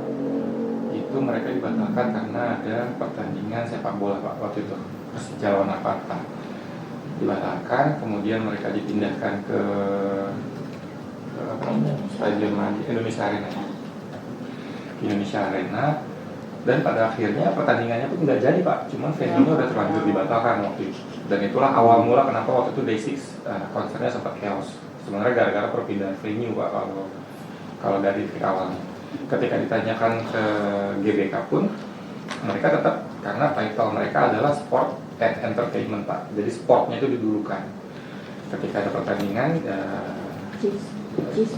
Itu mereka dibatalkan karena ada pertandingan sepak bola Pak waktu itu, Persija lawan Aparta. Dibatalkan, kemudian mereka dipindahkan ke Stadion Indonesia Arena. Indonesia Arena, dan pada akhirnya pertandingannya pun nggak jadi Pak, cuman venue-nya udah terlanjur dibatalkan waktu itu. Dan itulah awal mula kenapa waktu itu Day6 konsernya sempat chaos. Sebenarnya gara-gara perpindahan venue Pak, kalau dari titik awalnya. Ketika ditanyakan ke GBK pun, mereka tetap, karena title mereka adalah Sport and Entertainment Pak, jadi sportnya itu didulukan. Ketika ada pertandingan, JIS.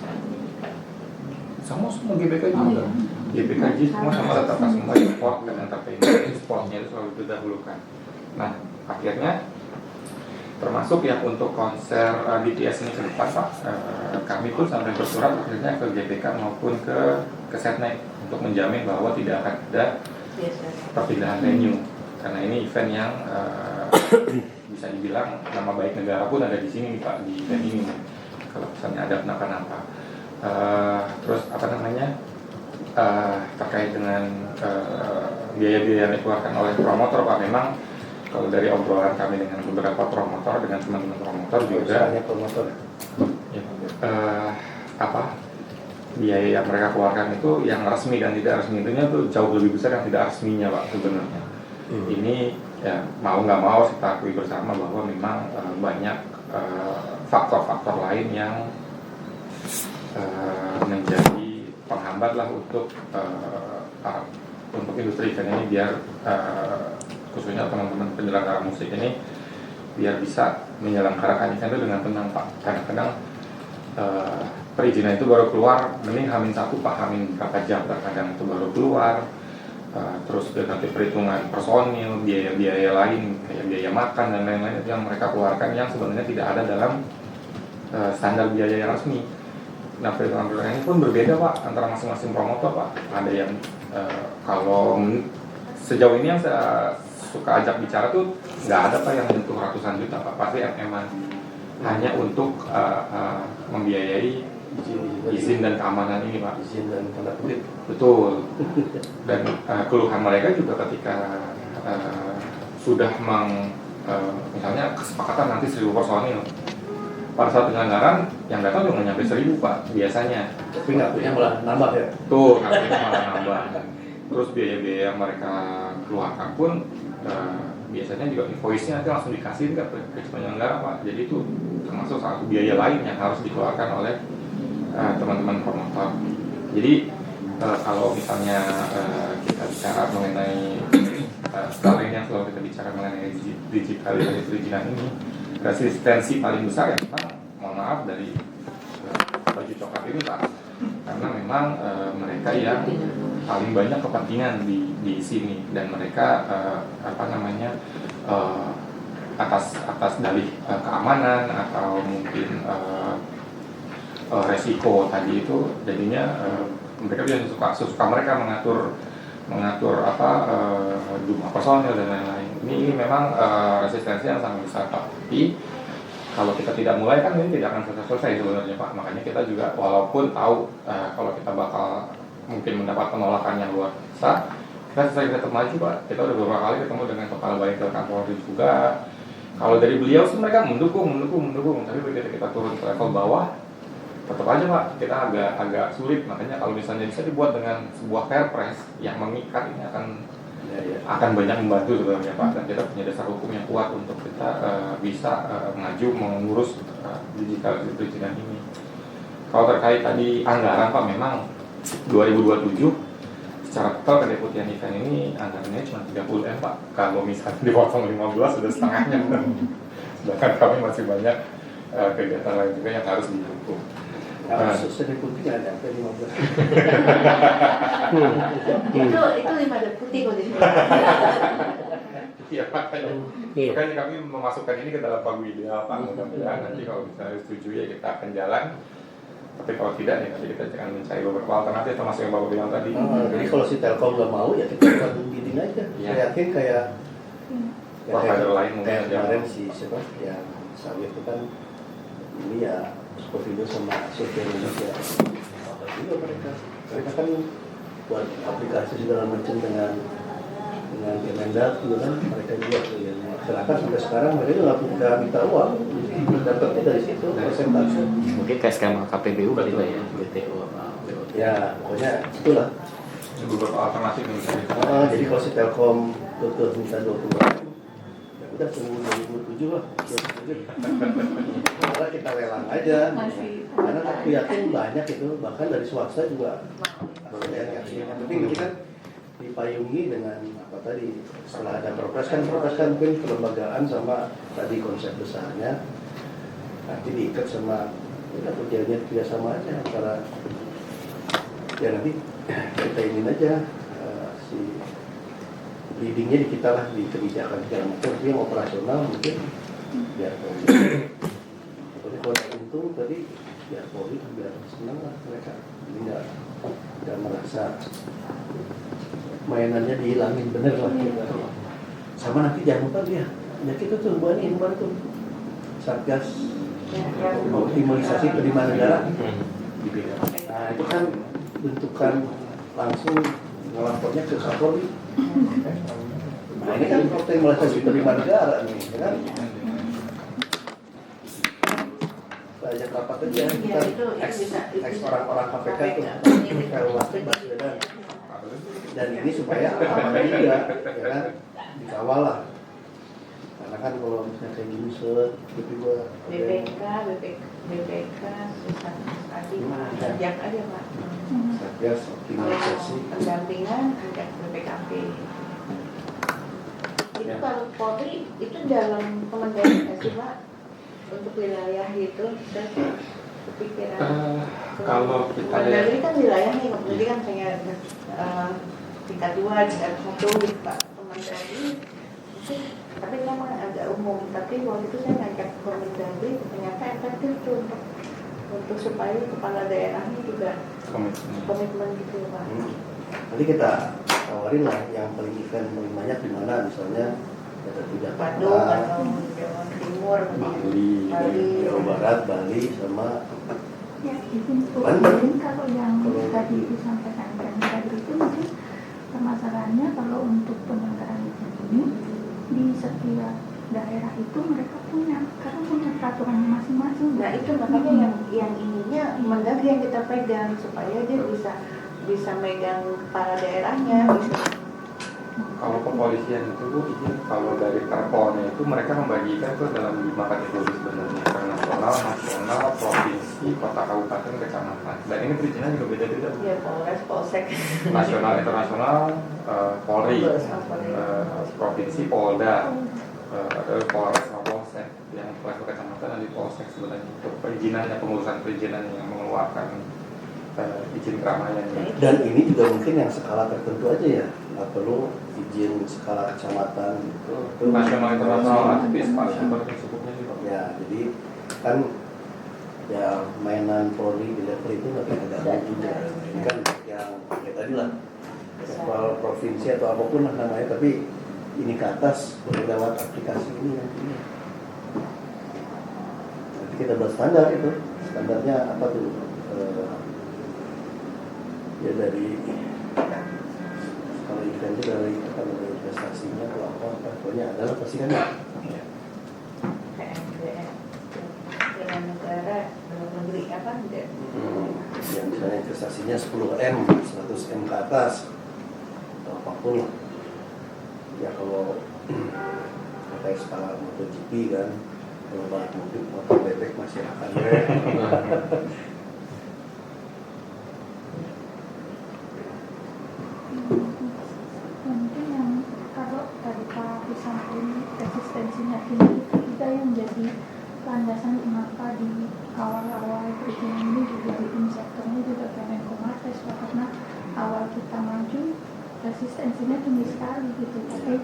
semua GBK juga. GBK JIS semua sama rata-rata semua sport dan entertainment, jadi sportnya itu selalu didahulukan. Nah, akhirnya termasuk yang untuk konser BTS ini ke depan Pak, kami pun sampai bersurat akhirnya ke GBK maupun ke Setnek untuk menjamin bahwa tidak akan ada perpindahan venue, karena ini event yang bisa dibilang nama baik negara pun ada di sini Pak, di event ini kalau misalnya ada kenapa-napa. Terus apa namanya, terkait dengan biaya-biaya yang dikeluarkan oleh promotor Pak, memang kalau dari obrolan kami dengan beberapa promotor, dengan teman-teman promotor juga, promotor ya, biaya yang mereka keluarkan itu yang resmi dan tidak resmi itu jauh lebih besar yang tidak resminya Pak sebenarnya. Ini ya mau nggak mau kita akui bersama bahwa memang banyak faktor-faktor lain yang menjadi penghambat lah untuk industri event ini, biar khususnya teman-teman penyelenggara musik ini biar bisa menyelenggarakan event itu dengan tenang Pak. Kadang-kadang perizinan itu baru keluar, mending H-1 Pak, H- berapa jam terkadang itu baru keluar. Terus nanti perhitungan personil, biaya-biaya lain kayak biaya makan dan lain-lain itu yang mereka keluarkan yang sebenarnya tidak ada dalam standar biaya yang resmi. Nah, perhitungan ini pun berbeda Pak antara masing-masing promotor Pak. Ada yang kalau sejauh ini yang saya suka ajak bicara tuh nggak ada Pak yang menyentuh ratusan juta Pak, pasti MM-an hanya untuk membiayai izin dan keamanan ini Pak. Izin dan tanda kutip. Betul. Dan keluhan mereka juga ketika sudah misalnya kesepakatan nanti 1.000 personil, pada saat penyelenggaraan yang datang cuma nyampe 1.000 Pak biasanya. Tapi nggak punya malah nambah ya. Tuh, nanti malah nambah. Terus biaya-biaya yang mereka keluarkan pun biasanya juga invoice-nya nanti langsung dikasih ke penyelenggara Pak. Jadi itu termasuk satu biaya lain yang harus dikeluarkan oleh teman-teman promotor. Jadi kalau misalnya kita bicara mengenai sekali yang selalu kita bicara mengenai digitalisasi perizinan ini, resistensi paling besar ya memang, mohon maaf, dari baju coklat ini Pak, karena memang mereka yang paling banyak kepentingan di sini, dan mereka atas dalih keamanan atau mungkin resiko tadi itu, jadinya mereka biasanya suka mereka mengatur jumlah personil dan lain-lain. Ini memang resistensi yang sangat besar Pak. Tapi kalau kita tidak mulai kan ini tidak akan selesai sebenarnya Pak. Makanya kita juga walaupun tahu kalau kita bakal mungkin mendapat penolakan yang luar biasa, kita tetap maju Pak. Kita udah beberapa kali ketemu dengan kepala baitul Kapolri juga. Kalau dari beliau sih mereka mendukung. Tapi begitu kita turun ke level bawah, tetap aja Pak, kita agak sulit. Makanya kalau misalnya bisa dibuat dengan sebuah Perpres yang mengikat, ini akan banyak membantu sebenarnya Pak. Dan kita punya dasar hukum yang kuat untuk kita bisa maju mengurus digital perizinan ini. Kalau terkait tadi anggaran Pak, memang 2027 secara total kedeputian event ini anggarannya cuma 30 M Pak. Kalau misalnya dipotong 15 sudah setengahnya. Sedangkan kami masih banyak kegiatan lain juga yang harus didukung. Kalau sudah putih nggak ada, 15. Itu 5 putih kok di sini. Iya, makanya. Iya. Makanya kami memasukkan ini ke dalam pagu ideal, Pak. Mudah-mudahan nanti kalau misalnya setuju ya kita akan jalan. Tapi kalau tidak ya nanti kita jangan mencari beberapa alternatif termasuk yang Bapak bilang tadi. Jadi kalau si Telkom nggak mau ya kita bantu bidding aja. Iya. Saya yakin kayak Provider lain mungkin kayak ada. kemarin si siapa yang sawit itu kan ini ya Skopindo sama Survei Indonesia. Apa juga mereka kan buat aplikasi segala macam dengan Kemendak juga kan mereka buat ya. Masyarakat sampai sekarang mereka juga nggak minta uang, dapatnya dari situ persentase. Mungkin kayak skema KPBU kali lah ya, BTO apa BOT. Ya pokoknya itulah. Beberapa alternatif yang bisa kita. Jadi kalau si Telkom tutup minta 20 ya udah tunggu 2027 lah. 27. Karena kita lelang aja. Karena aku yakin banyak itu bahkan dari swasta juga. Yang penting kita dipayungi dengan apa tadi setelah ada progres kan mungkin kelembagaan sama tadi konsep besarnya nanti diikat sama kita kerjanya sama aja antara ya nanti kita ingin aja si leadingnya di kita lah di kebijakan segala macam tapi yang operasional mungkin biar Polri pokoknya kalau ada untung tadi biar Polri biar senang lah mereka jadi nggak merasa mainannya dihilangin bener lah kita. Sama nanti jangan lupa dia ya kita tuh buat ini kemarin tuh Satgas optimalisasi penerimaan negara. Nah itu kan bentukan langsung ngelapornya ke Kapolri. Nah ini kan optimalisasi penerimaan negara nih, ya kan? Ajak rapat aja kita ex orang-orang KPK tuh kalau waktu Baswedan. Dan ini supaya aman juga, ya kan? Dikawal lah. Karena kan kalau misalnya kayak gini set, tiba-tiba BPK, susah tadi ajak aja Pak. Satgas optimalisasi. Pendampingan ajak BPKP. Itu kalau Polri itu dalam kementerian sih Pak untuk wilayah itu dan kepikiran. Kalau kita Dari kan wilayahnya, jadi kan saya tingkat 2, tingkat 1 gitu Pak Kemendagri mungkin, tapi memang agak umum. Tapi waktu itu saya ngajak Kemendagri ternyata efektif tuh untuk supaya kepala daerahnya juga komitmen gitu Pak. Nanti kita tawarin lah yang paling event paling banyak di mana misalnya ada tidak Bandung atau Jawa Timur, Bali, Jawa Barat, Bali sama Ya, mungkin kalau yang tadi disampaikan Kemendagri itu mungkin permasalahannya kalau untuk penyelenggaraan ini di setiap daerah itu mereka punya peraturannya masing-masing. Nah itu makanya yang ininya Mendagri yang kita pegang supaya dia bisa megang para daerahnya. Kalau kepolisian itu Bu, kalau dari Perpolnya itu mereka membagikan itu dalam 5 kategori sebenarnya, nasional, provinsi, kota, kabupaten, kecamatan. Dan ini perizinan juga beda-beda. Ya Polres, Polsek. Nasional, internasional, Polri, provinsi, Polda, Polres sama Polsek. Yang level kecamatan ada di Polsek sebenarnya untuk perizinannya, pengurusan perizinan yang mengeluarkan izin keramaian. dan ini juga mungkin yang skala tertentu aja ya, nggak perlu izin skala kecamatan gitu. Nasional, internasional, aktif, seperti sebutnya juga. Ya, jadi kan ya mainan Polri di level itu nggak ada juga. Ini kan yang kayak tadi lah, level provinsi atau apapun lah namanya, tapi ini ke atas boleh lewat aplikasi ini nantinya. Nanti kita buat standar itu, standarnya apa tuh? Ya dari kalau event itu dari apa namanya investasinya atau apa pokoknya adalah pasti kan ya. PNBM dengan negara dalam negeri apa enggak? Yang misalnya investasinya 10M, 100M ke atas atau apapun lah. Ya kalau kayak skala MotoGP kan, kalau balap mobil motor bebek masih akan Mungkin yang kalau tadi Pak disampaikan resistensinya tinggi itu juga yang jadi landasan mengapa di awal-awal perizinan ini juga leading sektornya juga Kemenko Marves, Pak, karena awal kita maju resistensinya tinggi sekali gitu, tapi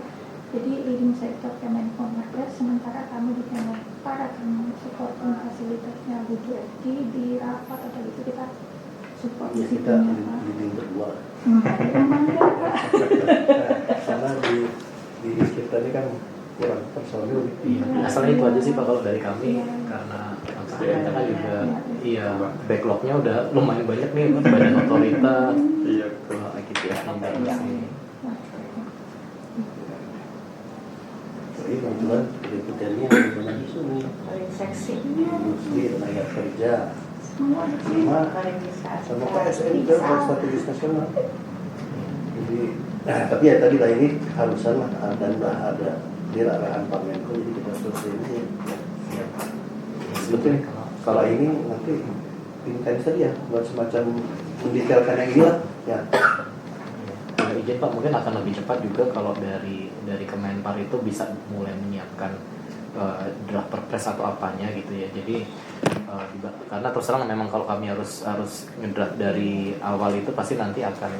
jadi leading sektor Kemenko Marves, sementara kami di Kemenpar akan supporting fasilitasnya Bu Jueti di rapat atau gitu kita support Ya di kita situnya, Pak. leading berdua. Emang enggak, Pak. Karena di kita ini kan kurang personil. Asalnya itu aja sih Pak kalau dari kami, karena kita kan juga iya backlognya udah lumayan banyak nih, badan otorita, Iya, IKTF ini. Jadi kebetulan kriteria yang banyak isu nih, paling seksi industri, tenaga kerja, Semua sama pariwisata sama KSN juga kalau strategis nasional. Jadi, tapi ya tadi lah ini harusan lah dan ada di arahan Pak Menko, jadi kita selesai ini. Ya. Sebetulnya kalau ini nanti intens tadi ya buat semacam mendetailkan yang ini lah. Ya. Kalau izin Pak mungkin akan lebih cepat juga kalau dari Kemenpar itu bisa mulai menyiapkan draft perpres atau apanya gitu ya. Jadi karena terus terang memang kalau kami harus ngedraft dari awal itu pasti nanti akan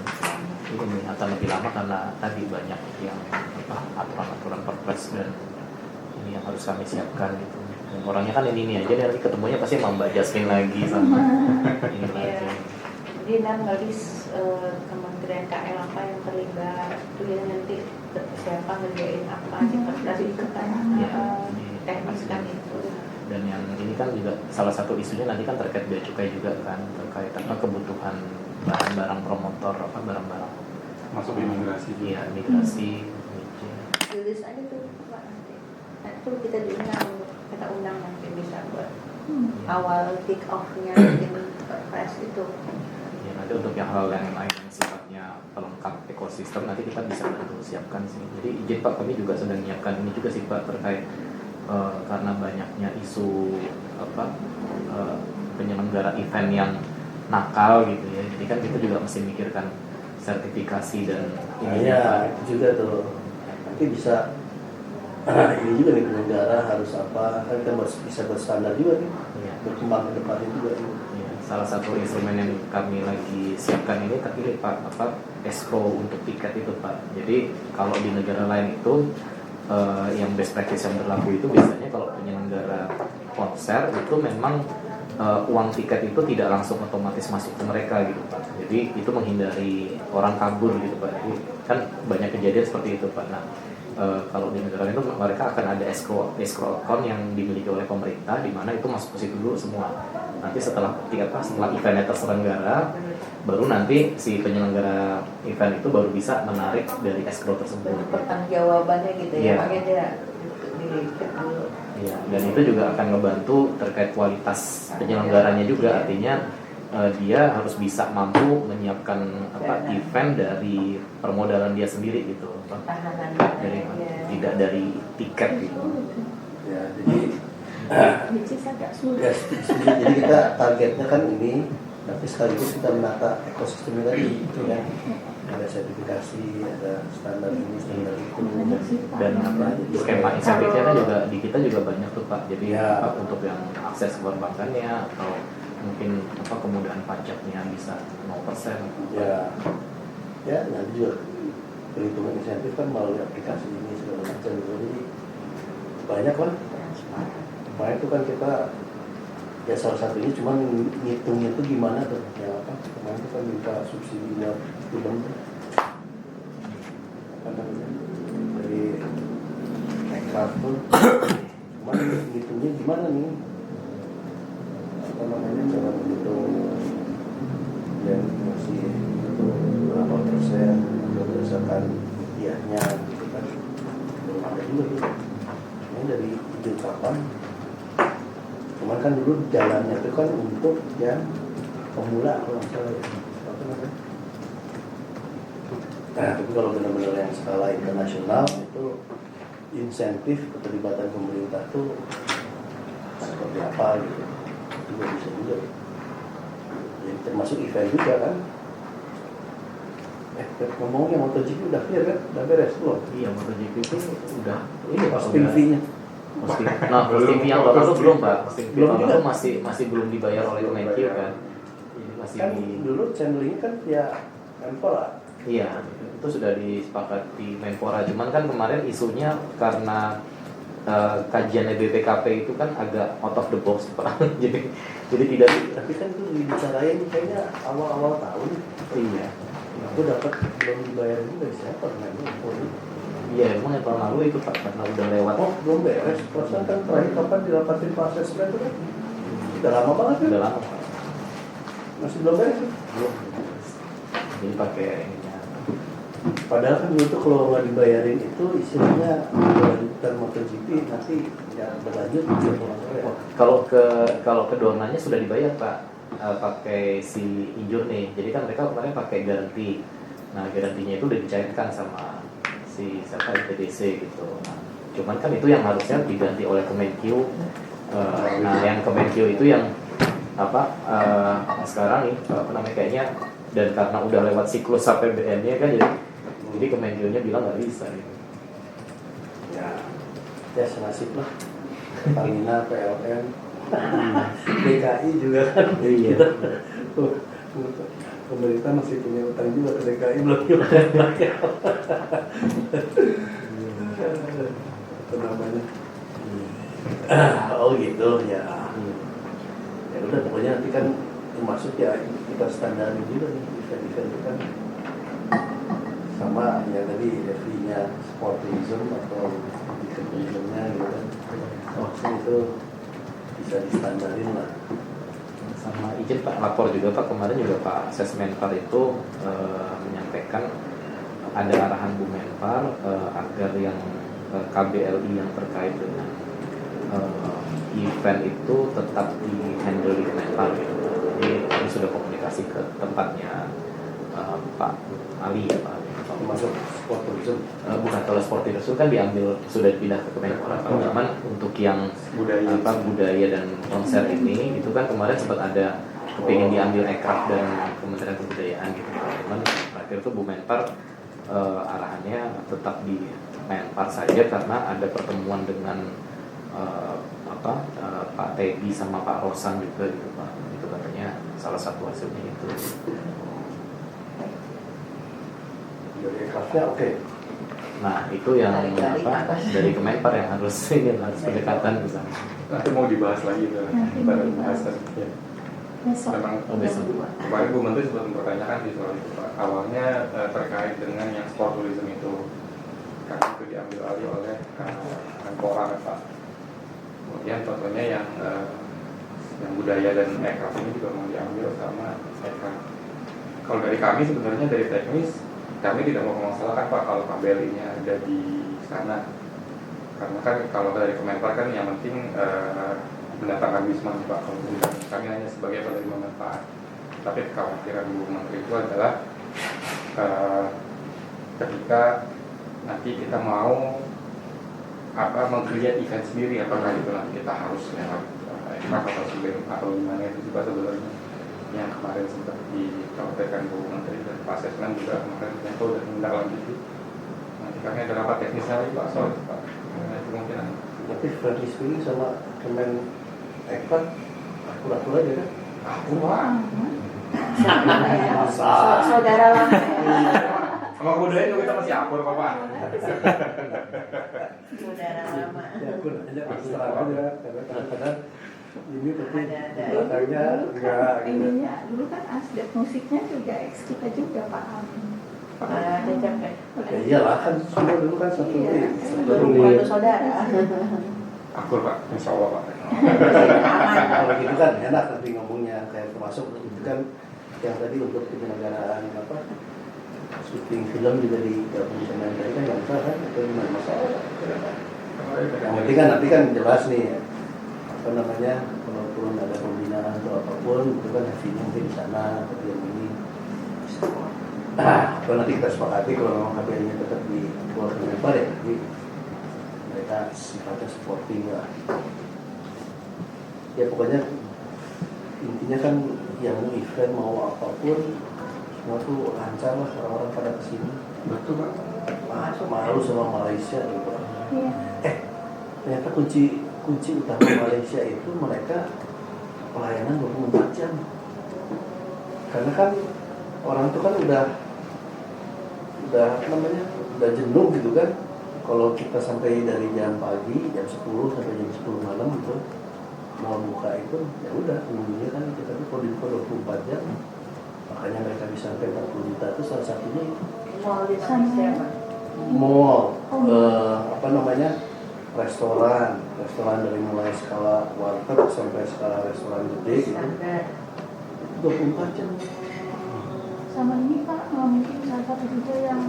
lebih lama karena tadi banyak yang aturan-aturan perpres dan ini yang harus kami siapkan gitu. Dan orangnya kan ini aja nanti ketemunya pasti sama Mbak Jasmine lagi sama ini lagi. jadi ngelis kementerian KL apa yang terlibat itu ya nanti siapa ngerjain apa di perdas itu kan teknis kan itu. Dan yang ini kan juga salah satu isunya nanti kan terkait bea cukai juga kan, terkait kebutuhan barang-barang promotor barang-barang masuk imigrasi. iya migrasi. Tulis aja tuh Pak nanti. Nah, itu kita diundang, kita undang nanti bisa buat awal kick off-nya di perpres itu. Ya, nanti untuk yang hal yang lain yang sifatnya pelengkap ekosistem nanti kita bisa bantu siapkan sih. Jadi izin Pak kami juga sedang menyiapkan ini juga sih Pak terkait karena banyaknya isu penyelenggara event yang nakal gitu ya. Jadi kan kita juga mesti mikirkan sertifikasi dan ini Ya, itu juga tuh. Nanti bisa ini juga nih penyelenggara harus apa, kan kita bisa berstandar juga nih, ya. berkembang ke depannya juga. Ya, salah satu instrumen yang kami lagi siapkan ini terpilih Pak escrow untuk tiket itu Pak. Jadi kalau di negara lain itu yang best practice yang berlaku itu biasanya kalau penyelenggara konser itu memang uang tiket itu tidak langsung otomatis masuk ke mereka gitu Pak. Jadi itu menghindari orang kabur gitu Pak. Jadi kan banyak kejadian seperti itu Pak. Nah kalau di negara lain itu mereka akan ada escrow account yang dimiliki oleh pemerintah di mana itu masuk ke situ dulu semua. Nanti setelah eventnya terselenggara baru nanti si penyelenggara event itu baru bisa menarik dari escrow tersebut. Pertanggungjawabannya gitu ya, Iya. makanya dia dilihat dulu. Iya, dan itu juga akan ngebantu terkait kualitas penyelenggaranya juga, artinya dia harus bisa mampu menyiapkan event dari permodalan dia sendiri gitu, Tahanan dari ya. tidak dari tiket gitu. Ya, jadi Which is agak sulit. ya, jadi kita targetnya kan ini, tapi sekaligus kita menata ekosistemnya tadi, gitu kan. Ada sertifikasi, ada standar ini, standar itu, Dan skema insentifnya kan juga di kita juga banyak tuh Pak. Jadi Ya. untuk yang akses ke perbankannya atau mungkin kemudahan pajaknya bisa 0%. ya, ya nanti juga perhitungan insentif kan melalui aplikasi ini segala macam. Jadi banyak lah. Makanya itu kan kita ya salah satunya cuman ngitungnya itu gimana tuh, ya apa kemarin itu kan minta subsidi buat film apa namanya dari kartun, cuman ngitungnya gimana nih, apa namanya cara menghitung yang masih itu berapa persen berdasarkan rupiahnya gitu kan, belum ada juga gitu. Ini dari ide kapan? Cuman kan dulu jalannya itu kan untuk yang pemula kalau nggak salah ya. Apa namanya? Nah, tapi kalau benar-benar yang skala internasional itu insentif keterlibatan pemerintah itu seperti apa gitu. Itu nggak bisa juga. Jadi termasuk event juga kan. Ngomongnya MotoGP udah clear kan? Udah beres belum? Iya, MotoGP itu udah ini Pak, Spin udah fee-nya. Nah, Host TV yang tahun lalu belum Pak. Host TV Belum tahun juga. lalu masih belum dibayar oleh Kemenkyu kan. Jadi masih Kan di dulu channelingnya kan via Menpora. iya, itu sudah disepakati Menpora. Cuman kan kemarin isunya karena kajian BPKP itu kan agak out of the box Pak. jadi tidak. Tapi kan itu dibicarain kayaknya awal-awal tahun. Iya. Aku dapat belum dibayar juga siapa namanya? Iya, emang yang tahun lalu itu Pak, karena udah lewat. Oh, belum beres. Perasaan kan terakhir kapan dilapatin Pak Asesmen itu kan? Udah lama banget kan? Udah lama Pak. Masih belum beres kan? Belum. Jadi pakai ininya. Padahal kan dulu tuh kalau nggak dibayarin itu istilahnya lanjutan MotoGP nanti ya berlanjut gitu ya. Kalau ke Dornanya sudah dibayar Pak, pakai si injur nih. Jadi kan mereka kemarin pakai garansi. Nah garansinya itu udah dicairkan sama si siapa ITDC gitu. Nah, cuman kan itu yang harusnya diganti oleh Kemenkyu. Nah yang Kemenkyu itu yang sekarang nih apa namanya kayaknya, dan karena udah lewat siklus APBN-nya kan jadi Kemenkyu-nya bilang nggak bisa gitu. Ya senasib lah. Pertamina, PLN, DKI juga kan. Iya. Kita, pemerintah masih punya utang juga ke DKI belum dibayar. Apa namanya? Oh gitu ya. Ya udah pokoknya nanti kan termasuk ya kita standarin juga nih event-event itu kan sama ya tadi referee-nya sportism atau tourismnya gitu kan. Oh itu bisa distandarin lah. Sama izin Pak lapor juga Pak, kemarin juga Pak Sesmenpar itu menyampaikan ada arahan Bu Menpar agar yang KBLI yang terkait dengan event itu tetap di handle di Menpar gitu. Jadi kami sudah komunikasi ke tempatnya Pak Ali ya Pak. Termasuk sport tourism. Bukan, kalau sport itu kan diambil sudah dipindah ke Kemenpora. Cuman untuk yang budaya dan konser ini itu kan kemarin sempat ada kepingin diambil ekraf dan Kementerian Kebudayaan gitu. Cuman terakhir itu Bu Menpar arahannya tetap di Menpar saja karena ada pertemuan dengan Pak Teddy sama Pak Rosan juga gitu Pak. Itu katanya salah satu hasilnya itu. Dari kelasnya oke. Nah itu yang dari Kemenpar yang harus pendekatan ke sana. Nanti mau dibahas lagi tuh pada pembahasan. Ya. Besok. Memang besok. kemarin Bu Menteri sempat mempertanyakan di soal itu Pak. Awalnya terkait dengan yang sport tourism itu, karena itu diambil alih oleh Menpora Pak. Kemudian contohnya yang budaya dan ekraf ini juga mau diambil sama ekraf. Kalau dari kami sebenarnya dari teknis kami tidak mau memasalahkan Pak kalau KBLI-nya ada di sana, karena kan kalau dari Kemenpar kan yang penting mendatangkan wisman Pak. Kalau kami hanya sebagai penerima manfaat. Tapi kekhawatiran Bu Menteri itu adalah ketika nanti kita mau meng-create event sendiri, apakah itu nanti kita harus lewat atau sebelum atau gimana, itu juga sebenarnya yang kemarin sempat disampaikan Bu Menteri dan Pak Sesmen juga kemarin itu sudah menindaklanjuti. Nanti kami ada rapat teknis lagi Pak soal itu Pak. Kemungkinan. Tapi friendly speaking sama Kemen Ekpat aku aja kan? Aku Pak. Saudara lama. Sama budaya juga kita masih akur kok Pak. Saudara lama. Ya aku aja terserah aja karena kadang-kadang ini tapi belakangnya enggak gitu. Ininya dulu kan asdet musiknya juga ex kita juga Pak Amin. Ada capek. Ya iyalah kan semua dulu kan satu Iya. Baru saudara. Akur Pak, insya Allah Pak. kalau gitu kan enak nanti ngomongnya kayak termasuk itu kan yang tadi untuk penyelenggaraan syuting film juga digabung dengan tadi kan nggak masalah kan itu nggak masalah. Yang penting kan nanti kan jelas nih apa namanya kalaupun ada pembinaan atau apapun itu kan hasilnya mungkin di sana atau yang ini. Nah, kalau nanti kita sepakati kalau memang KBL-nya tetap di luar Kemenpar ya, jadi mereka sifatnya supporting lah. Ya pokoknya intinya kan yang mau event mau apapun semua tuh lancar lah, orang-orang pada kesini. Betul Pak. Malu sama Malaysia gitu. Iya. ternyata kunci utama Malaysia itu mereka pelayanan 24 jam. Karena kan orang itu kan udah apa namanya, udah jenuh gitu kan. Kalau kita sampai dari jam pagi, jam 10 sampai jam 10 malam gitu, mau buka itu ya udah umumnya kan kita tuh kalau dibuka 24 jam, makanya mereka bisa sampai 40 juta itu salah satunya itu. Mau di Malaysia, Pak. Mall, apa namanya, restoran dari mulai skala warteg sampai skala restoran gede gitu, Standar. 24 jam. Sama ini Pak, mungkin salah satu juga yang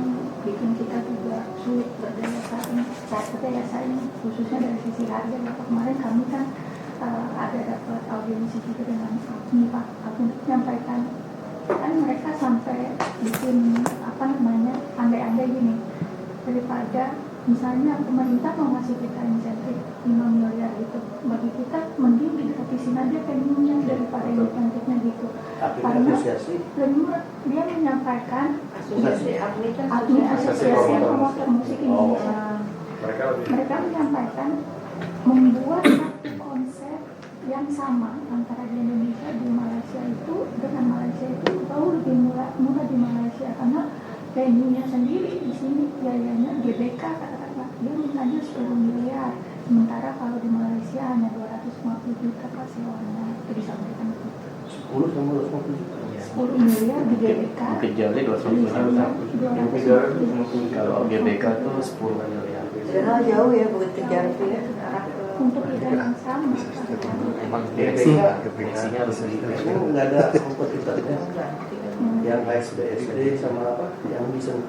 bikin kita juga sulit berdaya saing khususnya dari sisi harga. Kemarin kami kan ada dapat audiensi juga dengan APMI Pak, untuk menyampaikan kan mereka sampai bikin apa namanya, andai-andai gini, daripada misalnya pemerintah mau ngasih kita insentif 5 miliar itu, bagi kita mending digratisin aja venue-nya daripada insentifnya gitu. Tapi Karena asosiasi dia menyampaikan Asosiasi APMI kan APMI Asosiasi Promotor Promotor Musik Indonesia. Mereka menyampaikan membuat satu konsep yang sama antara di Indonesia di Malaysia itu dengan Malaysia itu jauh lebih murah di Malaysia, karena venue-nya sendiri di sini biayanya GBK katakanlah dia mintanya 10 miliar, sementara kalau di Malaysia hanya 250 juta Pak sewanya. Itu disampaikan begitu. 10 sama 250 juta. 10 miliar di GBK. Bukit Jalil 250 juta. Kalau GBK itu 10 miliar. Padahal jauh ya buat kejar ya arah ke Untuk event yang sama. Emang GBK direksinya harus itu begitu. nggak ada kompetitornya. Yang SD sama apa yang disentuh.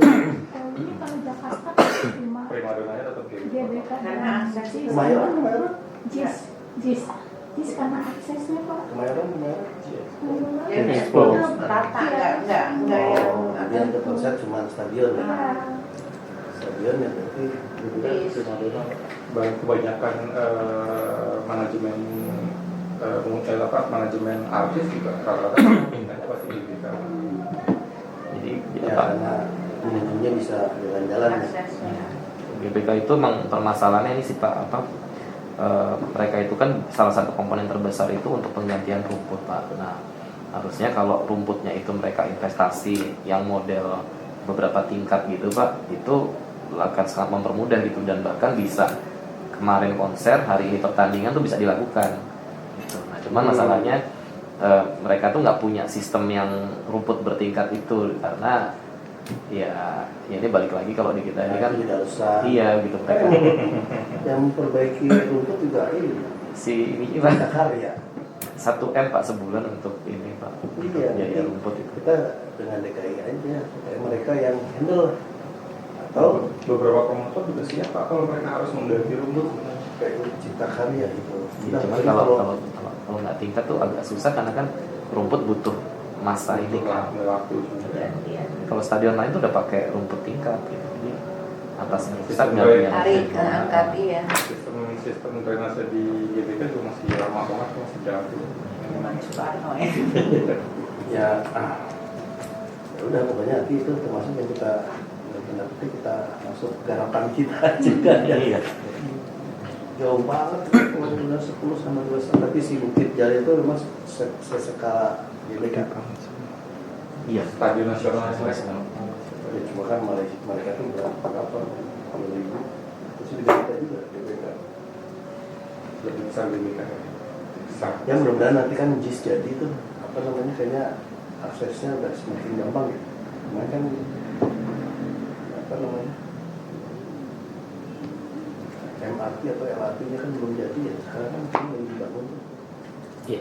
Ini kalau Jakarta cuma primadonanya tetap gitu. GBK Karena akses itu Kemayoran JIS karena aksesnya Pak. Kemayoran ya Expo. rata nggak dia ada konser cuma stadion ya. Iya. Stadion ya berarti itu kan primadona. Kebanyakan manajemen manajemen artis juga rata-rata pindahnya pasti GBK. Jadi Ya karena pengunjungnya bisa jalan-jalan ya. aksesnya. GBK itu memang permasalahannya ini sih Pak, mereka itu kan salah satu komponen terbesar itu untuk penggantian rumput Pak. Nah harusnya kalau rumputnya itu mereka investasi yang model beberapa tingkat gitu Pak, itu akan sangat mempermudah gitu, dan bahkan bisa kemarin konser, hari ini pertandingan tuh bisa dilakukan gitu. Nah cuman masalahnya mereka tuh nggak punya sistem yang rumput bertingkat itu, karena ya ini balik lagi kalau di kita ini kan tidak usah. iya gitu mereka Yang memperbaiki rumput juga ini si ini kita Pak karya. 1M Pak sebulan untuk ini Pak, untuk Iya, biaya rumput itu. kita dengan DKI aja supaya mereka yang handle. Atau Beberapa promotor juga siap Pak kalau mereka harus mengganti rumput. kayak cipta karya gitu. Ya, cuman kalau nggak tingkat tuh agak susah, karena kan rumput butuh masa ini kan. Waktu. Kalau stadion lain tuh udah pakai rumput tingkat gitu. Jadi atasnya rusak Sistem nggak punya Tarik ke angkat iya. Sistem drainase di GBK juga masih lama banget, masih jauh. Mana Soekarno ya. Ya, ya udah pokoknya nanti itu termasuk yang kita nanti kita masuk garapan kita juga ya. Iya. Jauh banget kalau udah 10 sama 12, tapi si Bukit Jalil itu memang sesekala GBK. Iya. Stadion nasional Ya, cuma kan mereka tuh berapa 10.000, terus juga kita juga GBK. lebih besar GBK. Besar. Ya mudah-mudahan nanti kan JIS jadi tuh apa namanya, kayaknya aksesnya udah semakin gampang ya. Kemarin kan apa namanya, MRT atau LRT-nya kan belum jadi ya, sekarang kan mungkin yang dibangun tuh. Iya.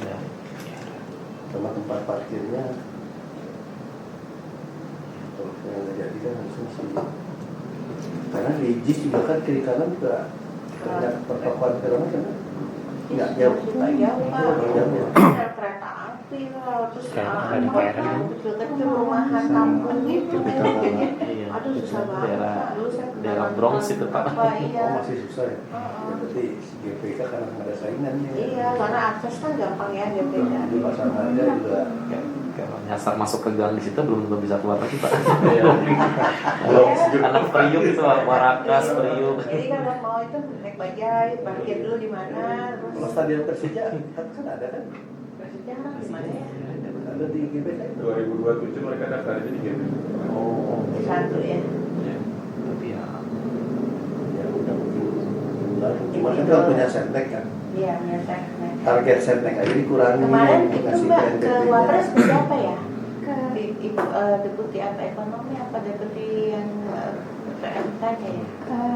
Udah. Sama tempat parkirnya kalau yang nggak jadi kan harusnya sih, karena di JIS juga kan kiri kanan juga banyak pertokoan film kan nggak jauh. Juga jauh Pak. Jauh ya. Ada kereta api lah, terus kecil-kecil rumahan kampung gitu kan. Jadi Iya. aduh susah banget. Daerah Pak. Dulu saya daerah pernah Bronx nonton itu, Pak. apa, iya. Oh masih susah ya. Ya berarti si GPK karena nggak ada saingannya. Iya, karena akses kan gampang ya Di GPK. pasar harga juga Kalau nyasar masuk ke gang di situ belum tentu bisa keluar lagi Pak. Iya. Anak Priuk itu Warakas, Priuk. Jadi kalau mau itu naik bajai, parkir dulu di mana, Kalau terus stadion Persija kan ada kan? Persija di mana ya? Ada di GBK itu. 2027 mereka daftar aja di GBK. Oh, Satu ya. Ya, tapi ya ya udah mungkin bulan. Cuma kan kalau punya setnek kan. Iya, biasa. Target setnek aja dikurangi. Kemarin itu ngasih Mbak ke PNBP-nya. Wapres berapa ya? Ke Ibu deputi apa ekonomi apa deputi yang PMK nya ya?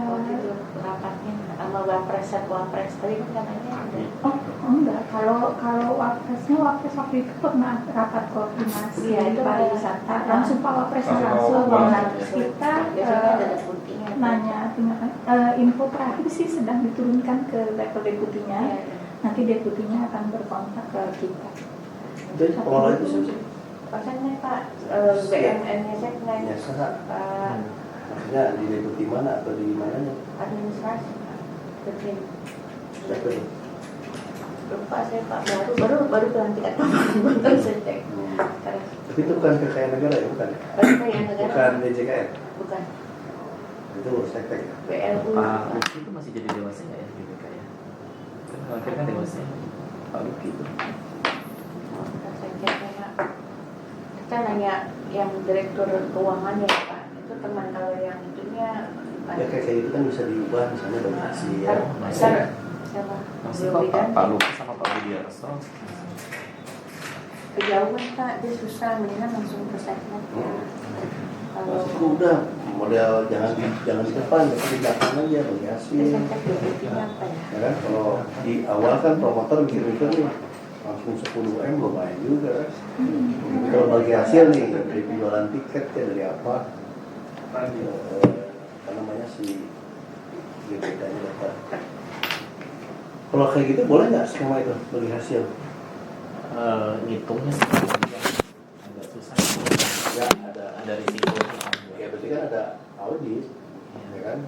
Waktu itu rapatnya sama Wapres tadi kan katanya ada. Oh enggak, kalau wapresnya wapres waktu itu pernah rapat koordinasi Iya, itu pariwisata langsung Pak Wapresnya Langsung langsung Pak kita Biasanya ada deputinya. nanya info terakhir sih sedang diturunkan ke level deputinya. Iya, iya. Nanti deputinya akan berkontak ke kita. Jadi pengelola itu siapa sih? Pasalnya Pak BMN-nya saya Ya nanya sah. Pak Maksudnya di deputi mana atau di mananya? administrasi Pak. Betul. Siapa itu? Lupa saya Pak baru pelantikan kemarin saya cek. Terus Tapi itu bukan kekayaan negara ya, bukan ya? Kekayaan negara. Bukan DJKN. Bukan Itu urus sektek ya. BLU. Pak Luki itu masih jadi dewasa nggak ya GBK ya? Kan akhirnya kan dewasa ya. Pak Luki itu. Saya cek ya Pak. Kita nanya yang direktur keuangan ya Pak. Itu teman kalau yang itunya Ya kayak gitu kan bisa diubah misalnya donasi ya. Besar siapa? Masih Belum Pak diganti. Luki sama Pak Budi Arso. Kejauhan Pak, dia susah mendingan langsung ke seknet. Kalau Maksudku udah model jangan di depan, tapi di belakang aja bagi dia hasil. seknet deputinya apa ya? Ya kan kalau di awal kan promotor mikir-mikir nih langsung 10 M lumayan juga kan. Tapi kalau bagi hasil nih dari penjualan tiket ya dari apa namanya si GPK-nya dapat. Kalau kayak gitu boleh nggak skema itu bagi hasil? Ngitungnya sih agak susah. Ya ada risikonya. ya berarti kan ada audit ya kan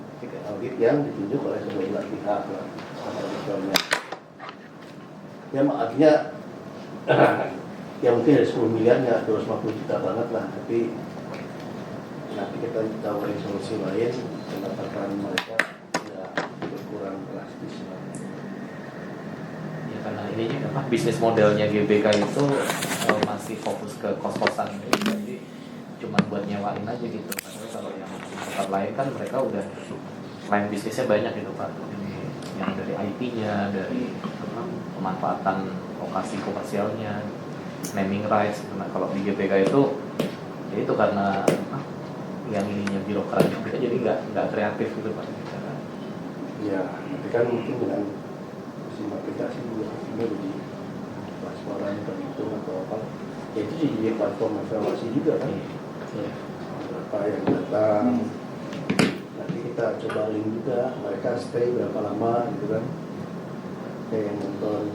audit yang ditunjuk oleh kedua belah pihak lah sama auditornya ya artinya ya mungkin ada 10 miliar ya 250 juta banget lah tapi nanti kita tawarin solusi lain pendapatan mereka ya berkurang drastis lah. Ya karena ini apa bisnis modelnya GBK itu masih fokus ke kos-kosan jadi cuma buat nyewain aja gitu. Padahal kalau yang di tempat lain kan mereka udah lain bisnisnya banyak gitu Pak. Ini yang dari IT-nya, dari apa, pemanfaatan lokasi komersialnya, naming rights. Nah kalau di GBK itu ya itu karena apa, yang ininya birokrat juga jadi nggak kreatif gitu Pak. Ya tapi kan mungkin dengan mesin aplikasi juga ini lebih transparan terhitung atau apa ya itu jadi platform evaluasi juga kan. Iya. Berapa yang datang nanti kita coba link juga mereka stay berapa lama gitu kan kayak yang nonton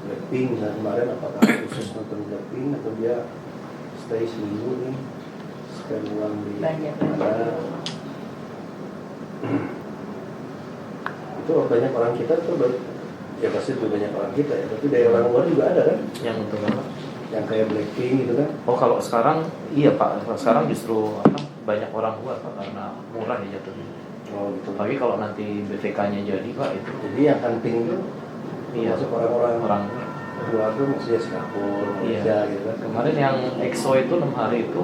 Blackpink misalnya kemarin apakah khusus nonton Blackpink atau dia stay seminggu nih spend uang di Banyak. mana itu banyak orang kita tuh ya pasti lebih banyak orang kita ya tapi dari orang luar juga ada kan Yang untuk apa? yang kayak Blackpink gitu kan. Oh kalau sekarang iya Pak, kalau sekarang justru apa, banyak orang luar Pak karena murah ya jatuhnya. Oh gitu. Tapi kalau nanti BVK-nya jadi Pak itu Jadi yang hunting itu iya masuk orang-orang orang luar tuh maksudnya Singapura, Malaysia gitu kan. kemarin yang EXO itu 6 hari itu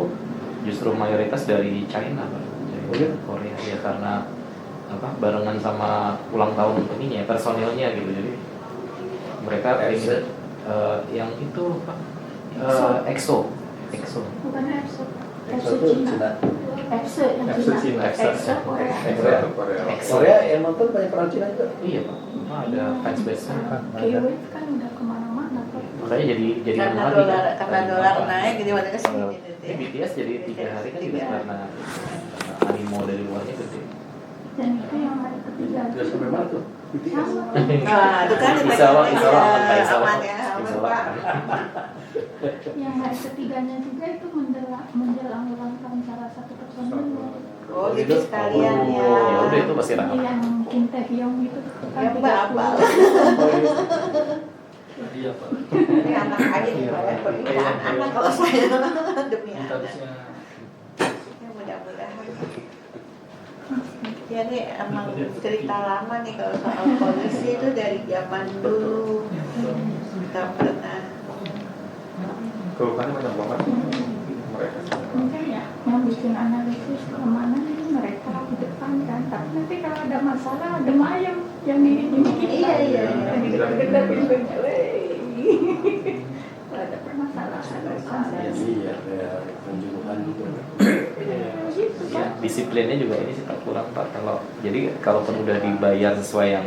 justru mayoritas dari China Pak. Dari Oh, gitu? Korea ya karena apa barengan sama ulang tahun ininya personilnya gitu jadi mereka EXO. yang itu Pak EXO Bukan EXO. EXO itu Cina. EXO yang EXO Cina. Cina. EXO Korea. Korea. Korea. Korea yang nonton banyak orang Cina juga. iya Pak ada fans base-nya K-Wave kan udah kemana-mana Pak. makanya jadi Karena lagi karena dolar naik jadi pada kesini Ini gitu ya. BTS jadi 3 hari kan juga karena animo dari luarnya gede. Dan itu yang hari ketiga. Sudah sampai mana tuh? BTS. Sama. Nah, itu kan Insya Allah aman Pak, insya Allah. aman ya, aman Insya Allah Pak. aman. Yang hari ketiganya juga itu menjelang ulang tahun salah satu personilnya. Oh, jadi sekalian ya. Ya udah itu pasti ramai. Yang Kim Tae Hyung itu kan Yang Mbak apa? Iya Pak. Ini anak aja nih, pernikahan anak kalau saya demi Kita anak. harusnya Ya, mudah-mudahan. Ya nih emang cerita lama nih kalau soal polisi itu dari zaman dulu nggak pernah. Keluhannya banyak banget mereka. Mungkin ya yang bikin analisis keamanan itu mereka di depan kan, tapi nanti kalau ada masalah ada ayam yang ini kita Iya. yang digedor pintunya, kalau ada permasalahan Iya, kayak kanjuruhan juga. gitu Ya, kan. disiplinnya juga ini sih tak kurang Pak. Jadi kalaupun udah dibayar sesuai yang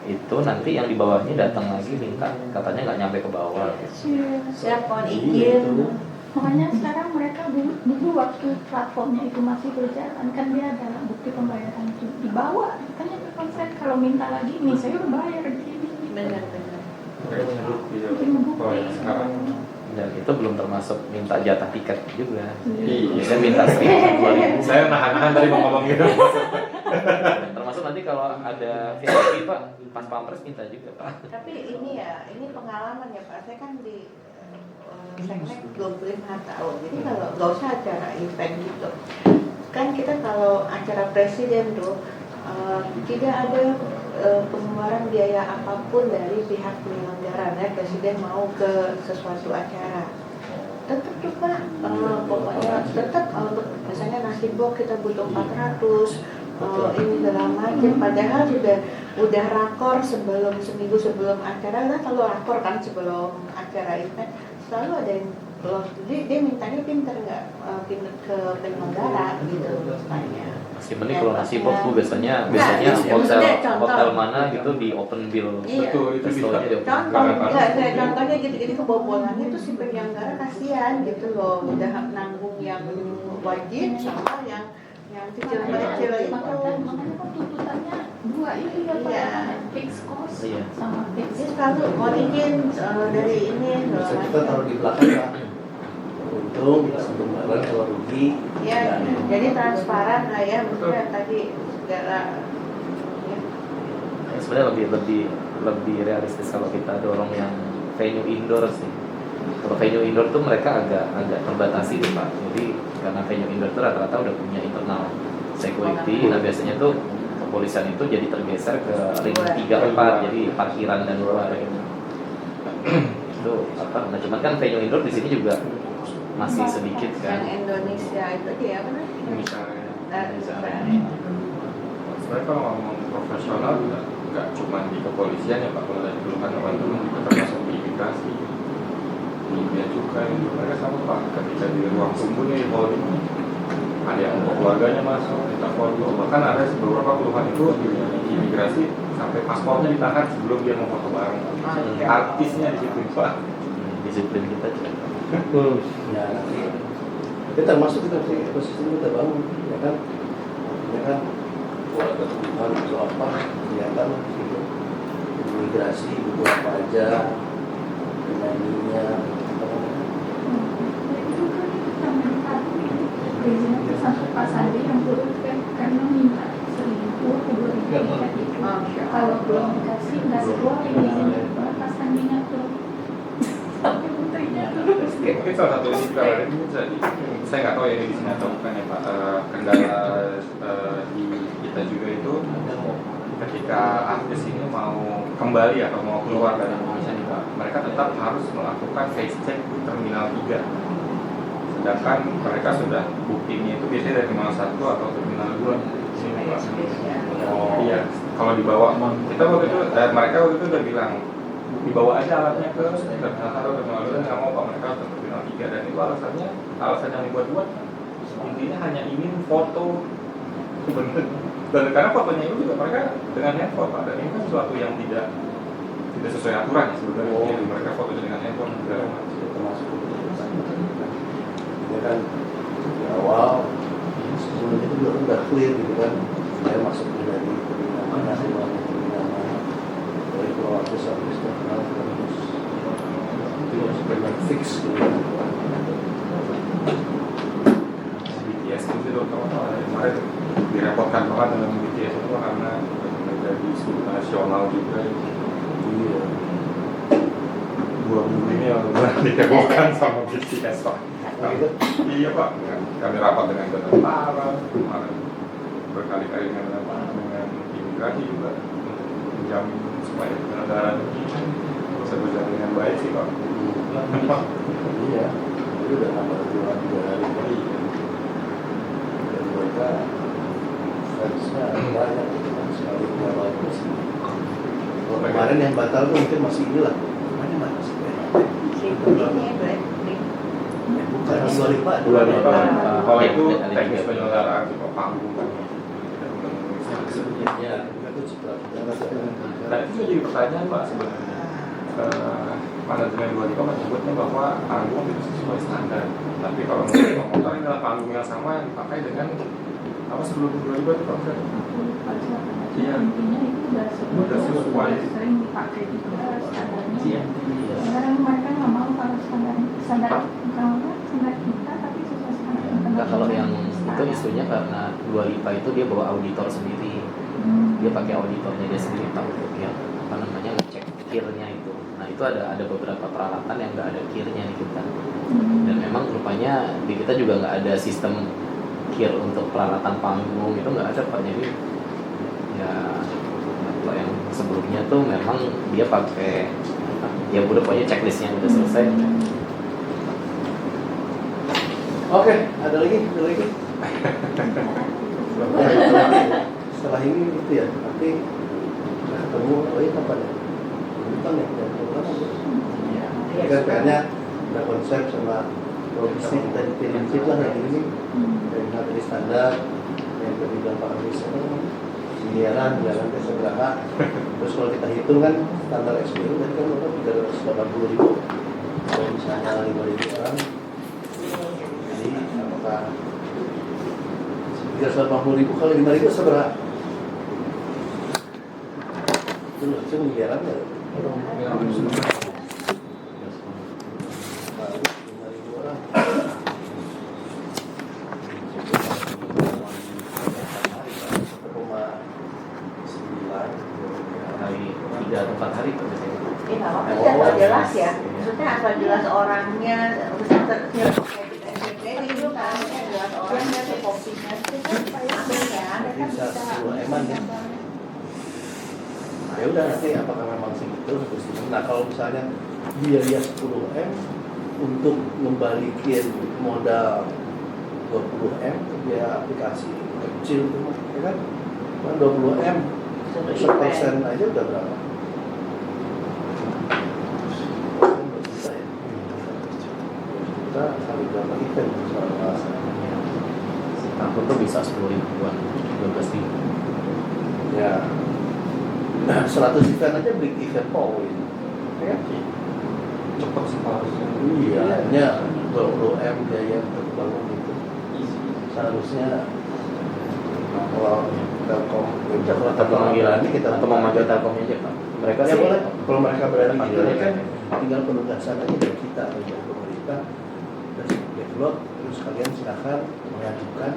itu, nanti yang di bawahnya datang lagi minta, katanya nggak nyampe ke bawah. Siap mohon Iya, izin. itu. Makanya sekarang mereka dulu waktu platformnya itu masih berjalan kan dia ada bukti pembayaran itu dibawa, makanya konsep kalau minta lagi nih saya udah bayar gini. Benar-benar. Mereka menyebut gitu. Bikin bukti. Kalau yang sekarang Dan itu belum termasuk minta jatah tiket juga. Iya. Biasanya minta stream 2000. saya nahan-nahan tadi mau ngomong gitu. Termasuk nanti kalau ada VIP Pak, pas pampres minta juga Pak. Tapi ini ya, ini pengalaman ya Pak. Saya kan di segmen 25 tahun. Jadi kalau nggak usah acara event gitu, kan kita kalau acara presiden tuh tidak ada pengeluaran biaya apapun dari pihak penyelenggara. Ya, presiden mau ke sesuatu acara, tetap juga pokoknya tetap untuk misalnya nasi box kita butuh 400. Ini segala macam, padahal udah rakor seminggu sebelum acara lah, kalau rakor kan sebelum acara event selalu ada yang loh, dia mintanya pinter nggak pinter ke penyelenggara gitu misalnya. Masih mending kalau nasi box tuh biasanya iya, maksudnya contoh. hotel mana gitu di open bill. Iya. Betul, itu bisa. Restonya di open bill. Contoh, saya contohnya gitu-gitu kebobolannya tuh si penyelenggara kasihan gitu loh, udah nanggung yang wajib sama yang kecil-kecil itu. Makanya kan tuntutannya dua itu ya Pak, Iya. fix cost Iya. sama fix. Jadi selalu mohon izin dari ini Bisa kita taruh di belakang Pak. Untung, kemarin kalau rugi. ya, jadi transparan lah ya, maksudnya tadi segala ya. Sebenarnya lebih realistis kalau kita dorong yang venue indoor sih. Kalau venue indoor tuh mereka agak terbatasi tuh Pak. Jadi karena venue indoor tuh rata-rata udah punya internal security. Nah biasanya tuh kepolisian itu jadi tergeser ke ring 3-4, jadi parkiran dan luar gitu. Itu apa? Nah cuman kan venue indoor di sini juga masih sedikit kan. Yang Indonesia itu dia apa namanya? Misalnya. Misalnya. Sebenarnya kalau ngomong profesional juga nggak cuma di kepolisian ya Pak, kalau dari keluhan teman-teman juga termasuk di imigrasi, di bea cukai, mereka sama Pak. Ketika di ruang tunggu nih, holding, ada yang mau keluarganya masuk, kita foto. Bahkan ada beberapa keluhan itu di imigrasi sampai paspornya ditahan sebelum dia mau foto bareng. Artisnya di situ Pak. Disiplin kita juga. Ya, itu termasuk kita sih ekosistem kita bangun, ya kan? Kalau ada kebutuhan butuh apa, kelihatan gitu. Imigrasi butuh apa aja, penyanyinya, Biasanya sampai Pak Sandi yang turun kan karena minta 1.000 atau 2.000 tiket itu. Kalau belum dikasih nggak keluar ini Pak Sandinya turun sampai putrinya terus. Mungkin salah satu ini juga ada ini jadi saya nggak tahu ya ini di sini atau bukan ya Pak, kendala di kita juga itu ketika artis ini mau kembali atau mau keluar dari Indonesia nih Pak, mereka tetap harus melakukan face check di Terminal 3. Sedangkan mereka sudah bookingnya itu biasanya dari Terminal 1 atau Terminal 2 sini Pak. Iya, kalau dibawa kita waktu itu mereka waktu itu udah bilang dibawa aja alatnya ke Terminal 1 atau Terminal 2, nggak mau Pak, mereka ke Terminal 3. Dan itu alasan yang dibuat-buat intinya hanya ingin foto bener. Dan karena fotonya itu juga mereka dengan handphone Pak, dan ini kan sesuatu yang tidak sesuai aturan ya sebenarnya. Jadi mereka fotonya dengan handphone segala macam. termasuk ini kan di awal sebelum itu udah clear gitu kan, saya masuk dari terminal mana, terminal mana, dari keluar artis terkenal terus itu harus benar fix gitu. BTS itu terutama kemarin direpotkan banget dengan BTS itu karena menjadi isu nasional juga. Iya. 2 minggu ini benar-benar dikebohkan sama BTS Pak. Iya Pak, kami rapat dengan tentara, kemarin berkali-kali dengan imigrasi juga untuk menjamin supaya penyelenggaraan ini bisa berjalan dengan baik sih Pak. Iya, itu udah nambah 2 hari lagi. Dan mereka harusnya banyak sekali yang bagus. Kalau kemarin yang batal tuh mungkin masih inilah. Kemarin masih bukan 25. Kalau itu teknis penyelenggaraan sih Pak, panggung kan. Ya, itu sebenarnya. Nah itu jadi pertanyaan Pak sebenarnya. Manajemen 25 menyebutnya bahwa panggung itu sesuai standar. Tapi kalau menurut ini adalah panggung yang sama yang dipakai dengan apa sebelum 25 itu Pak? Iya. Intinya itu Udah sesuai. sering dipakai juga standarnya. Sekarang mereka nggak mau kalau standar kita tapi sesuai standar internasional. Nah, kalau yang itu isunya karena Dua Lipa itu dia bawa auditor sendiri. Dia pakai auditornya dia sendiri tahu tuh yang apa namanya ngecek kirnya itu. Nah itu ada beberapa peralatan yang nggak ada kirnya di kita. Dan memang rupanya di kita juga nggak ada sistem kir untuk peralatan panggung itu nggak ada Pak. Jadi ya kalau yang sebelumnya tuh memang dia pakai ya udah pokoknya checklistnya udah selesai. Oke, ada lagi. Setelah ini itu ya, nanti ketemu, kapan ya? Bukan ya, ya. Kan PR-nya ada konsep sama produksi kita dipilih lah yang ini dari materi standar yang tadi bilang Pak Aris miliaran ke seberapa. Terus kalau kita hitung kan standar SPU tadi kan 380.000 kalau misalnya 5.000 orang. Jadi apakah 380.000 kali 5.000 seberapa? Itu miliaran ya? 5.000 orang. Hari 3 atau 4 hari Pak biasanya. Ini nggak apa-apa sih, asal jelas ya. Maksudnya asal jelas orangnya, misalnya ini dulu kan, jelas orangnya, kopinya, itu kan supaya ya. Jadi bisa 10 eman ya. Ya udah nanti apakah memang segitu terus. Nah kalau misalnya biaya 10M untuk membalikin modal 20M biaya aplikasi kecil itu ya kan 20M 1% aja udah berapa? Kita kali berapa event misalnya Tahun tuh bisa 10.000-an, 12.000. ya 100 event aja big event point ya Cepat sih Pak harusnya. iya hanya 20M biaya untuk bangun itu seharusnya kalau Telkom ya kalau Telkom Panggilan ini kita atau memanggil Telkom aja Pak. Mereka ya sih boleh kalau mereka berani panggil gitu aja. kan tinggal penugasan aja dari kita dari pemerintah dari develop terus kalian silakan mengajukan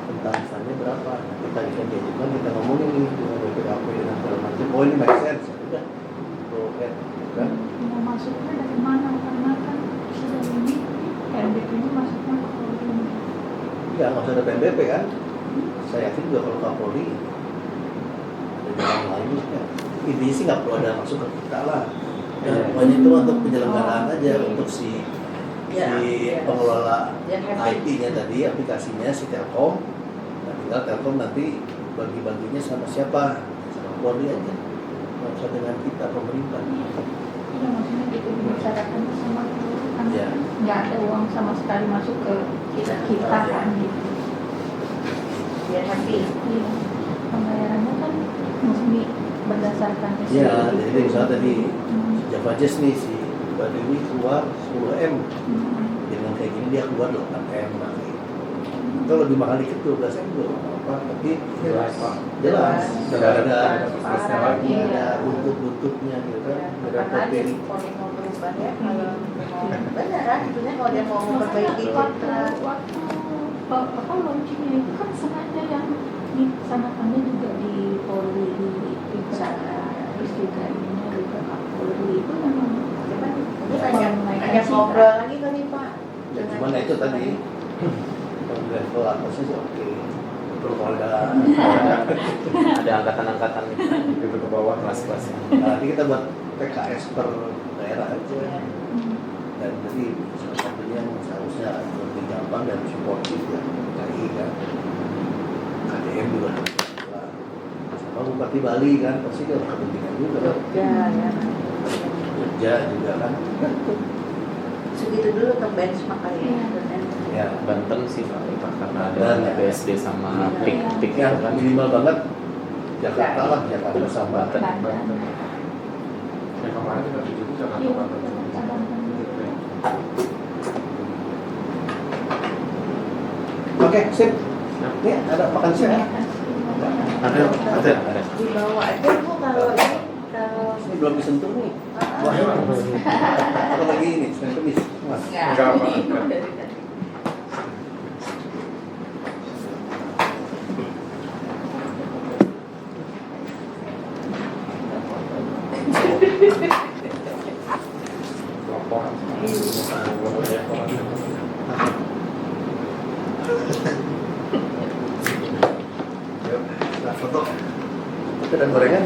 tentang misalnya berapa nah, kita diajukan kita ngomongin nih dengan BPKP dan segala macam oh ini make sense ya udah tuh kan Mau masuknya dari mana karena kan sudah ini RDP ini masuknya ke Polri. ya nggak usah ada PNBP kan saya yakin juga kalau Kapolri ada jalan lain ya intinya sih nggak perlu ada masuk ke kita lah ya pokoknya itu untuk penyelenggaraan aja untuk si pengelola IT-nya tadi aplikasinya si Telkom nah, tinggal Telkom nanti bagi-baginya sama siapa sama Polri aja nggak usah dengan kita pemerintah Iya maksudnya gitu dibicarakan sama Polri kan Iya. nggak ada uang sama sekali masuk ke kita kan gitu. Biar happy. Iya. Pembayarannya kan mesti berdasarkan ya jadi misalnya tadi Hmm. Java Jazz nih si Mbak Dewi keluar 10M dengan kayak gini dia keluar 8M nanti itu lebih mahal dikit 12M juga nggak apa-apa tapi Jelas Pak. jelas Sudah nggak ada ada bisnisnya nggak lagi. ada buntut-buntutnya gitu kan nggak ada Kapan aja materi Polri mau berubah ya kalau beneran sebenarnya kalau dia mau memperbaiki waktu apa launchingnya itu kan sengaja yang dilaksanakannya juga di Polri di Piksara terus juga ininya juga Kapolri itu memang banyak ngobrol lagi kali Pak. Ya, cuman itu tadi level atasnya sih oke. Keluarga Ada angkatan-angkatan Gitu ke bawah. kelas-kelas. nah, nanti kita buat PKS per daerah aja. Ya. Dan jadi salah satunya yang seharusnya lebih gampang dan supportif ya KI kan, KDM juga sama Bupati Bali kan pasti ada kepentingan juga kan, Ya. kerja juga kan Segitu dulu untuk benchmark kali ya. ya. Banten sih Pak, karena ada Dan ya. BSD sama Iya. PIK Yang kan. minimal banget Jakarta lah, Jakarta sama Banten. Banten. Yang kemarin kita tuju Jakarta Iya, Banten. Jakarta, Banten. oke sip ya ada makan siang ya. Terima kasih. Ada. Dibawa aja Bu kalau ini kalau Ini belum disentuh nih. Wah, apa lagi ini? Senin Kemis. Mas. Enggak apa. Laporan. Yuk, kita foto. Foto dan gorengan.